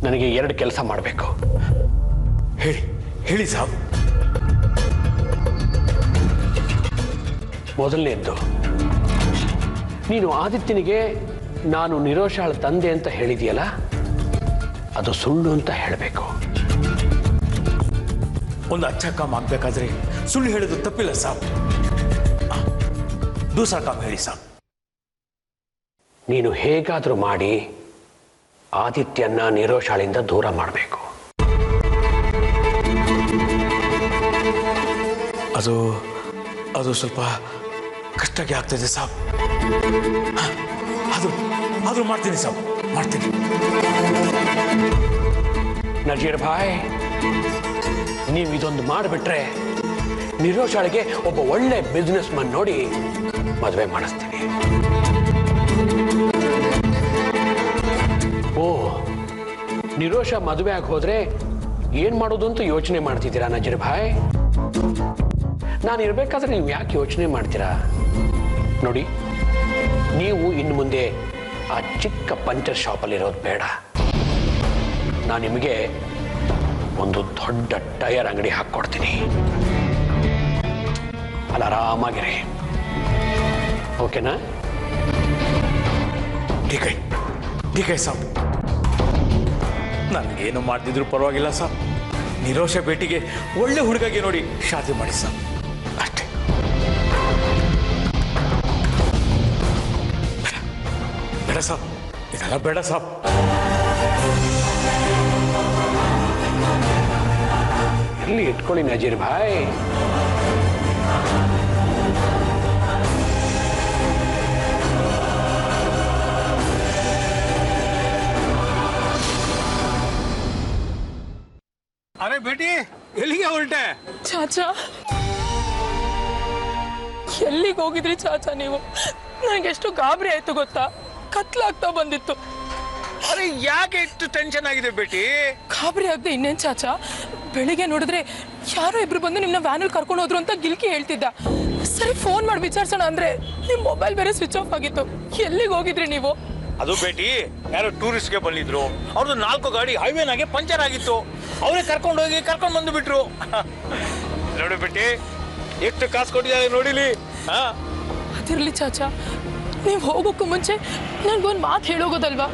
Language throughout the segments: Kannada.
ನನಗೆ 2 ಕೆಲಸ ಮಾಡಬೇಕು. ಹೇಳಿ ಹೇಳಿ ಸಾಬ್. ಮೊದಲನೇದ್ದು, ನೀನು ಆದಿತ್ಯನಿಗೆ ನಾನು ನಿರೋಷಾಳ ತಂದೆ ಅಂತ ಹೇಳಿದೆಯಲ್ಲ, ಅದು ಸುಳ್ಳು ಅಂತ ಹೇಳಬೇಕು. ಒಂದು ಅಚ್ಚ ಕಾಮ್ ಆಗ್ಬೇಕಾದ್ರೆ ಸುಳ್ಳು ಹೇಳೋದು ತಪ್ಪಿಲ್ಲ ಸಾಬ್. ದೂಸರಾ ಕಾಮ್ ಹೇಳಿ ಸಾಬ್. ನೀನು ಹೇಗಾದರೂ ಮಾಡಿ ಆದಿತ್ಯನ ನಿರೋಷಾಳಿಂದ ದೂರ ಮಾಡಬೇಕು. ಅದು ಅದು ಸ್ವಲ್ಪ ಕಷ್ಟಕ್ಕೆ ಆಗ್ತದೆ ಸಾಬ್. ಅದು ಮಾಡ್ತೀನಿ ಸಾಬ್, ಮಾಡ್ತೀನಿ. ನಜೀರ್ ಭಾಯ್, ನೀವು ಇದೊಂದು ಮಾಡಿಬಿಟ್ರೆ ನಿರೋಷಾಳಿಗೆ ಒಬ್ಬ ಒಳ್ಳೆ ಬಿಸ್ನೆಸ್ ಮನ್ ನೋಡಿ ಮದುವೆ ಮಾಡಿಸ್ತೀನಿ. ಓ, ನಿರೋಷ ಮದುವೆ ಆಗಿ ಹೋದ್ರೆ ಏನ್ ಮಾಡೋದು ಅಂತ ಯೋಚನೆ ಮಾಡ್ತಿದ್ದೀರಾ ನಜೀರ್ ಭಾಯ್? ನಾನು ಇರ್ಬೇಕಾದ್ರೆ ನೀವು ಯಾಕೆ ಯೋಚನೆ ಮಾಡ್ತೀರಾ? ನೋಡಿ, ನೀವು ಇನ್ನು ಮುಂದೆ ಆ ಚಿಕ್ಕ ಪಂಚರ್ ಶಾಪಲ್ಲಿ ಇರೋದು ಬೇಡ. ನಾನು ನಿಮಗೆ ಒಂದು ದೊಡ್ಡ ಟೈರ್ ಅಂಗಡಿ ಹಾಕ್ಕೊಡ್ತೀನಿ. ಅಲ್ಲಿ ಆರಾಮಾಗಿರಿ. ಓಕೆನಾ? ठीक है ಸಾಬ್. ನನಗೇನು ಮಾಡ್ತಿದ್ರು ಪರವಾಗಿಲ್ಲ ಸಾಬ್. ನಿರೋಷ ಬೇಟಿಗೆ ಒಳ್ಳೆ ಹುಡುಗಗೆ ನೋಡಿ ಶಾದಿ ಮಾಡಿ ಸಾಬ್, ಅಷ್ಟೇ. ಬೇಡ ಸಾಬ್, ಇದೆಲ್ಲ ಬೇಡ ಸಾಬ್. ಎಲ್ಲಿ ಇಟ್ಕೊಳ್ಳಿ ನಜೀರ್ ಭಾಯ್. अरे बेटी ಎಲ್ಲಿಗೆ ಹೊರಟೆ? ಚಾಚಾ, ಎಲ್ಲಿಗೆ ಹೋಗಿದ್ರಿ ಚಾಚಾ ನೀವು? ನನಗೆ ಎಷ್ಟು ಗಾಬರಿ ಆಯ್ತು ಗೊತ್ತಾ? ಕತ್ಲಾಗ್ತಾ ಬಂದಿತ್ತು. ಅರೆ ಯಾಕೆ ಇಷ್ಟು ಟೆನ್ಷನ್ ಆಗಿದೆ ಬೇಟಿ? ಗಾಬರಿ ಆಗದೆ ಇನ್ನೇನ್ ಚಾಚಾ, ಬೆಳಿಗ್ಗೆ ನೋಡಿದ್ರೆ ಯಾರೋ ಇಬ್ರು ಬಂದು ನಿಮ್ಮನ್ನ ವ್ಯಾನಲ್ಲಿ ಕರ್ಕೊಂಡು ಹೋದ್ರು ಅಂತ ಗಿಲ್ಕಿ ಹೇಳ್ತಿದ್ದ. ಸರಿ ಫೋನ್ ಮಾಡಿ ವಿಚಾರಿಸೋಣ ಅಂದ್ರೆ ನಿಮ್ ಮೊಬೈಲ್ ಬೇರೆ ಸ್ವಿಚ್ ಆಫ್ ಆಗಿತ್ತು. ಎಲ್ಲಿಗೆ ಹೋಗಿದ್ರಿ ನೀವು? ಅದು ಬೇಟಿ ಯಾರೋ ಟೂರಿಸ್ಟ್ಗೆ ಬಂದಿದ್ರು. ಅವ್ರದ್ದು 4 ಗಾಡಿ ಹೈವೇನಾಗೆ ಪಂಚರ್ ಆಗಿತ್ತು. ಅವರೇ ಕರ್ಕೊಂಡು ಹೋಗಿ ಕರ್ಕೊಂಡು ಬಂದು ಬಿಟ್ರು. ನೋಡಿ ಬೇಟಿ, ಎಷ್ಟು ಕಾಸು ಕೊಟ್ಟಿದ್ದಾರೆ ನೋಡಿಲಿ. ಅದಿರ್ಲಿ ಚಾಚಾ, ನೀವು ಹೋಗೋಕ್ಕೂ ಮುಂಚೆ ನನ್ಗೊಂದು ಮಾತು ಹೇಳೋಗೋದಲ್ವಾ?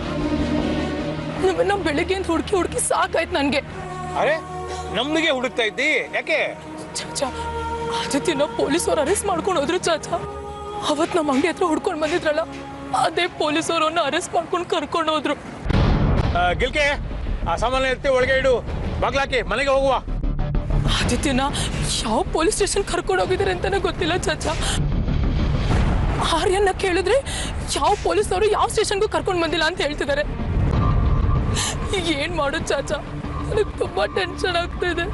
ನಿಮ್ಮನ್ನ ಬೆಳಿಗ್ಗೆಯಿಂದ ಹುಡುಕಿ ಸಾಕಾಯ್ತು ನನ್ಗೆ. ಅರೆ ನಮ್ಗೆ ಹುಡುಕ್ತಾ ಇದ್ದಿ ಯಾಕೆ? ಚಾಚಾ, ಆದಿತ್ಯನ ಪೊಲೀಸರು ಅರೆಸ್ಟ್ ಮಾಡ್ಕೊಂಡು ಹೋದ್ರು ಚಾಚಾ. ಅವತ್ ನಮ್ಮ ಅಂಗಡಿ ಹತ್ರ ಹುಡ್ಕೊಂಡು ಬಂದಿದ್ರಲ್ಲ, ಅದೇ ಪೊಲೀಸರು ಅರೆಸ್ಟ್ ಮಾಡ್ಕೊಂಡು ಕರ್ಕೊಂಡು ಹೋದ್ರು. ಗಿಲ್ಕೆ, ಆ ಸಾಮಾನ್ಯ ಎತ್ತಿ ಒಳಗೆ ಇಡು, ಬಾಗ್ಲಾಕಿ ಮನೆಗೆ ಹೋಗುವ. ಆದಿತ್ಯನ ಯಾವ ಪೊಲೀಸ್ ಸ್ಟೇಷನ್ ಕರ್ಕೊಂಡು ಹೋಗಿದ್ದಾರೆ ಅಂತಾನೆ ಗೊತ್ತಿಲ್ಲ ಚಾಚಾ. ಆರ್ಯನ್ನ ಕೇಳಿದ್ರೆ ಯಾವ ಪೊಲೀಸ್ನವರು ಯಾವ ಸ್ಟೇಷನ್ಗೂ ಕರ್ಕೊಂಡು ಬಂದಿಲ್ಲ ಅಂತ ಹೇಳ್ತಿದ್ದಾರೆ. ಈಗ ಏನ್ ಮಾಡೋದು ಚಾಚಾ? ನನಗೆ ತುಂಬಾ ಟೆನ್ಷನ್ ಆಗ್ತಿದೆ.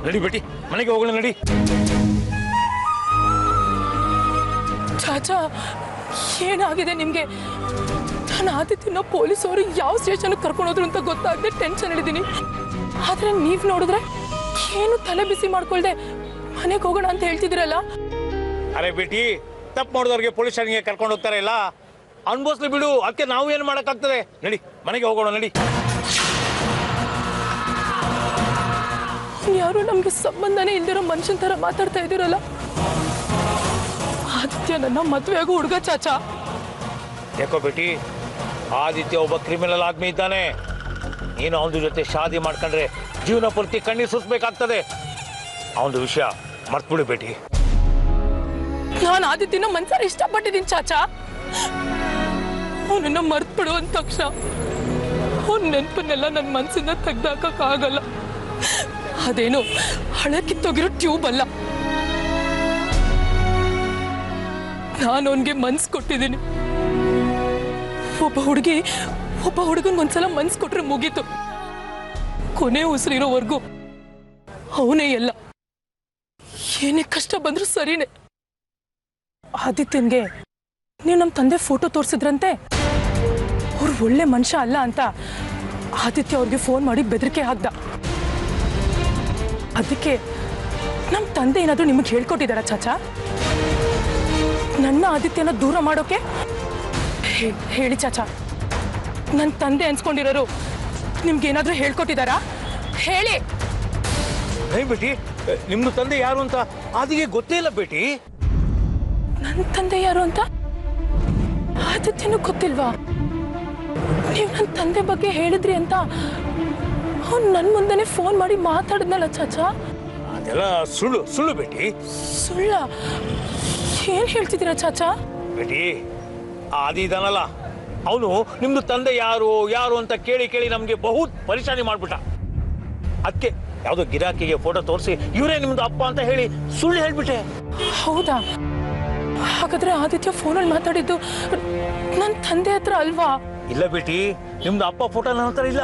ನಡಿ ಬೇಟಿ, ಮನೆಗೆ ಹೋಗೋಣ ನಡಿ. ಚಾಚಾ, ಏನಾಗಿದೆ ನಿಮ್ಗೆ? ನಾನು ಆದಿತ್ಯನ ಪೊಲೀಸವರು ಯಾವ ಸ್ಟೇಷನ್ ಕರ್ಕೊಂಡು ಹೋದ್ರು ಅಂತ ಗೊತ್ತಾಗದೆ ಟೆನ್ಷನ್ ಹಿಡಿದೀನಿ. ಆದ್ರೆ ನೀವ್ ನೋಡಿದ್ರೆ ಏನು ತಲೆ ಬಿಸಿ ಮಾಡ್ಕೊಳ್ದೆ ಮನೆಗೆ ಹೋಗೋಣ ಅಂತ ಹೇಳ್ತಿದ್ರಲ್ಲ. ಅರೆ ಬೇಟಿ, ತಪ್ಪು ಮಾಡಿದವ್ರಿಗೆ ಪೊಲೀಸ್ ಸ್ಟೇಷನ್ಗೆ ಕರ್ಕೊಂಡು ಹೋಗ್ತಾರೆ ಇಲ್ಲ, ಅನ್ಭವಿಸ್ಲಿ ಬಿಡು. ಅದಕ್ಕೆ ನಾವು ಏನು ಮಾಡಕ್ಕಾಗ್ತದೆ? ನಡಿ ಮನೆಗೆ ಹೋಗೋಣ ನಡಿ. ಯಾರು ನಮ್ಗೆ ಸಂಬಂಧನೇ ಇಲ್ದಿರೋ ಮನುಷ್ಯನ ತರ ಮಾತಾಡ್ತಾ ಇದ್ದೀರಲ್ಲ. ಆದಿತ್ಯ ನನ್ನ ಮದುವೆ ಆಗೋ ಹುಡುಗ ಚಾಚಾ. ಯಾಕೋ ಬೇಟಿ, ಆದಿತ್ಯ ಒಬ್ಬ ಕ್ರಿಮಿನಲ್ ಆದ್ಮಿ ಇದ್ದಾನೆ. ನೀನು ಅವನ ಜೊತೆ ಶಾದಿ ಮಾಡ್ಕೊಂಡ್ರೆ ಜೀವನ ಪೂರ್ತಿ ಕಣ್ಣೀರು ಸುರಿಸಬೇಕಾಗ್ತದೆ. ಅವನ ವಿಷಯ ಮರ್ತ್ಬಿಡು ಬೇಟಿ. ನಾನು ಆದಿತ್ಯನ ಮನ್ಸಾರ ಇಷ್ಟಪಟ್ಟಿದ್ದೀನಿ ಚಾಚಾ. ಅವನನ್ನ ಮರ್ತ್ಬಿಡು ಅಂದ ತಕ್ಷಣ ಅವನ ನೆನಪನ್ನೆಲ್ಲ ನನ್ನ ಮನ್ಸಿಂದ ತೆಗ್ದಾಕಕ್ಕಾಗಲ್ಲ. ಅದೇನು ಹಳೆ ಕಿತ್ತೋಗಿರೋ ಟ್ಯೂಬ್ ಅಲ್ಲ. ನಾನು ಅವನ್ಗೆ ಮನ್ಸು ಕೊಟ್ಟಿದ್ದೀನಿ. ಒಬ್ಬ ಹುಡುಗನ್ ಒಂದ್ಸಲ ಮನ್ಸು ಕೊಟ್ರೆ ಮುಗೀತು. ಕೊನೆ ಉಸಿರಿರೋವರೆಗೂ ಅವನೇ ಎಲ್ಲ. ಏನೇ ಕಷ್ಟ ಬಂದ್ರೂ ಸರಿನೇ. ಆದಿತ್ಯನ್ಗೆ ನೀವು ನಮ್ಮ ತಂದೆ ಫೋಟೋ ತೋರಿಸಿದ್ರಂತೆ. ಅವ್ರು ಒಳ್ಳೆ ಮನುಷ್ಯ ಅಲ್ಲ ಅಂತ ಆದಿತ್ಯ ಅವ್ರಿಗೆ ಫೋನ್ ಮಾಡಿ ಬೆದರಿಕೆ ಹಾಕ್ದ. ಅದಕ್ಕೆ ನಮ್ಮ ತಂದೆ ಏನಾದರೂ ನಿಮಗೆ ಹೇಳ್ಕೊಟ್ಟಿದಾರ ಚಾಚಾ? ನನ್ನ ಆದಿತ್ಯನ ದೂರ ಮಾಡೋಕೆ? ಹೇಳಿ ಚಾಚಾ, ನನ್ನ ತಂದೆ ಅನ್ಸ್ಕೊಂಡಿರೋರು ನಿಮ್ಗೇನಾದ್ರೂ ಹೇಳ್ಕೊಟ್ಟಿದ್ದಾರಾ? ಹೇಳಿ. ಬೇಟಿ, ನಿಮ್ದು ತಂದೆ ಯಾರು ಅಂತ ಆದಿಗೆ ಗೊತ್ತೇ ಇಲ್ಲ ಬೇಟಿ. ನನ್ನ ತಂದೆ ಯಾರು ಅಂತ ಆದಿತ್ಯನೂ ಗೊತ್ತಿಲ್ವಾ? ನೀವು ನನ್ನ ತಂದೆ ಬಗ್ಗೆ ಹೇಳಿದ್ರಿ ಅಂತ ಅವ್ನು ನನ್ನ ಮುಂದೆನೆ ಫೋನ್ ಮಾಡಿ ಮಾತಾಡಿದ್ನಲ್ಲ ಚಾಚಾ. ಅದೆಲ್ಲ ಸುಳ್ಳು ಸುಳ್ಳು ಬೇಟಿ. ಸುಳ್ಳ? ಏನ್ ಹೇಳ್ತಿದ್ದೀರಾ ಚಾಚಾ? ಬೇಟಿ, ಆದಿ ಇದಾನಲ್ಲ, ಅವನು ನಿಮ್ದು ತಂದೆ ಯಾರು ಯಾರು ಅಂತ ಕೇಳಿ ಕೇಳಿ ನಮ್ಗೆ ಬಹುತ್ ಪರಿಶಾನಿ ಮಾಡ್ಬಿಟ್ಟ. ಅದಕ್ಕೆ ಯಾವುದೋ ಗಿರಾಕಿಗೆ ಫೋಟೋ ತೋರಿಸಿ ಇವರೇ ನಿಮ್ದು ಅಪ್ಪ ಅಂತ ಹೇಳಿ ಸುಳ್ಳು ಹೇಳ್ಬಿಟ್ಟೆ. ಹೌದಾ? ಹಾಗಾದ್ರೆ ಆದಿತ್ಯ ಫೋನಲ್ಲಿ ಮಾತಾಡಿದ್ದು ನನ್ನ ತಂದೆ ಹತ್ರ ಅಲ್ವಾ? ಇಲ್ಲ ಬೇಟಿ, ನಿಮ್ದು ಅಪ್ಪ ಫೋಟೋ ನನ್ನ ಹತ್ರ ಇಲ್ಲ.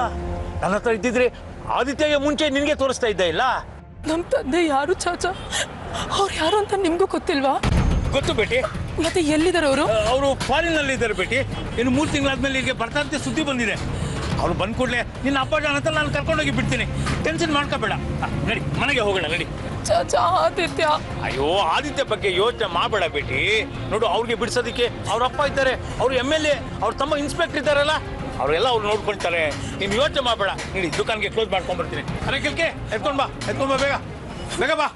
ನನ್ನ ಹತ್ರ ಇದ್ದಿದ್ರೆ ಆದಿತ್ಯಗೆ ಮುಂಚೆ ನಿನ್ಗೆ ತೋರಿಸ್ತಾ ಇದ್ದ. ಇಲ್ಲ, ನಮ್ಮ ತಂದೆ ಯಾರು ಚಾಚಾ? ಅವ್ರು ಯಾರು ಅಂತ ನಿಮ್ಗೂ ಗೊತ್ತಿಲ್ವಾ? ಗೊತ್ತು ಬೇಟಿ. ಮತ್ತೆ ಎಲ್ಲಿದ್ದಾರೆ ಅವರು? ಅವರು ಫಾರಿನ್ ನಲ್ಲಿ ಇದ್ದಾರೆ ಬೇಟಿ. ಇನ್ನು 3 ತಿಂಗಳಾದ್ಮೇಲೆ ಇಲ್ಲಿಗೆ ಬರ್ತಾರಂತೆ ಸುದ್ದಿ ಬಂದಿದೆ. ಅವ್ರು ಬಂದ್ ಕೂಡಲೇ ನಿನ್ನ ಅಪ್ಪ ಜಾನ್ ಹತ್ರ ನಾನು ಕರ್ಕೊಂಡೋಗಿ ಬಿಡ್ತೀನಿ. ಟೆನ್ಷನ್ ಮಾಡ್ಕೋಬೇಡ. ನಡಿ, ಮನೆಗೆ ಹೋಗೋಣ ನಡಿ. ಚಾಚಾ, ಆದಿತ್ಯ. ಅಯ್ಯೋ, ಆದಿತ್ಯ ಬಗ್ಗೆ ಯೋಚನೆ ಮಾಡಬೇಡ ಬೇಟಿ. ನೋಡು, ಅವ್ರಿಗೆ ಬಿಡಿಸೋದಕ್ಕೆ ಅವ್ರ ಅಪ್ಪ ಇದ್ದಾರೆ, ಅವ್ರು MLA, ಅವ್ರ ತಮ್ಮ ಇನ್ಸ್ಪೆಕ್ಟರ್ ಇದ್ದಾರಲ್ಲ, ಅವರೆಲ್ಲ ಅವ್ರು ನೋಡ್ಕೊಳ್ತಾರೆ. ನೀನು ಯೋಚನೆ ಮಾಡಬೇಡ. ನಡಿ, ದುಕಾನ್ಗೆ ಕ್ಲೋಸ್ ಮಾಡ್ಕೊಂಡ್ ಬರ್ತೀನಿ. ಅರೆ ಕೆಲ್ಕೆ ಎತ್ಕೊಂಡ್ ಬಾ ಬೇಗ ಬೇಗ ಬಾ.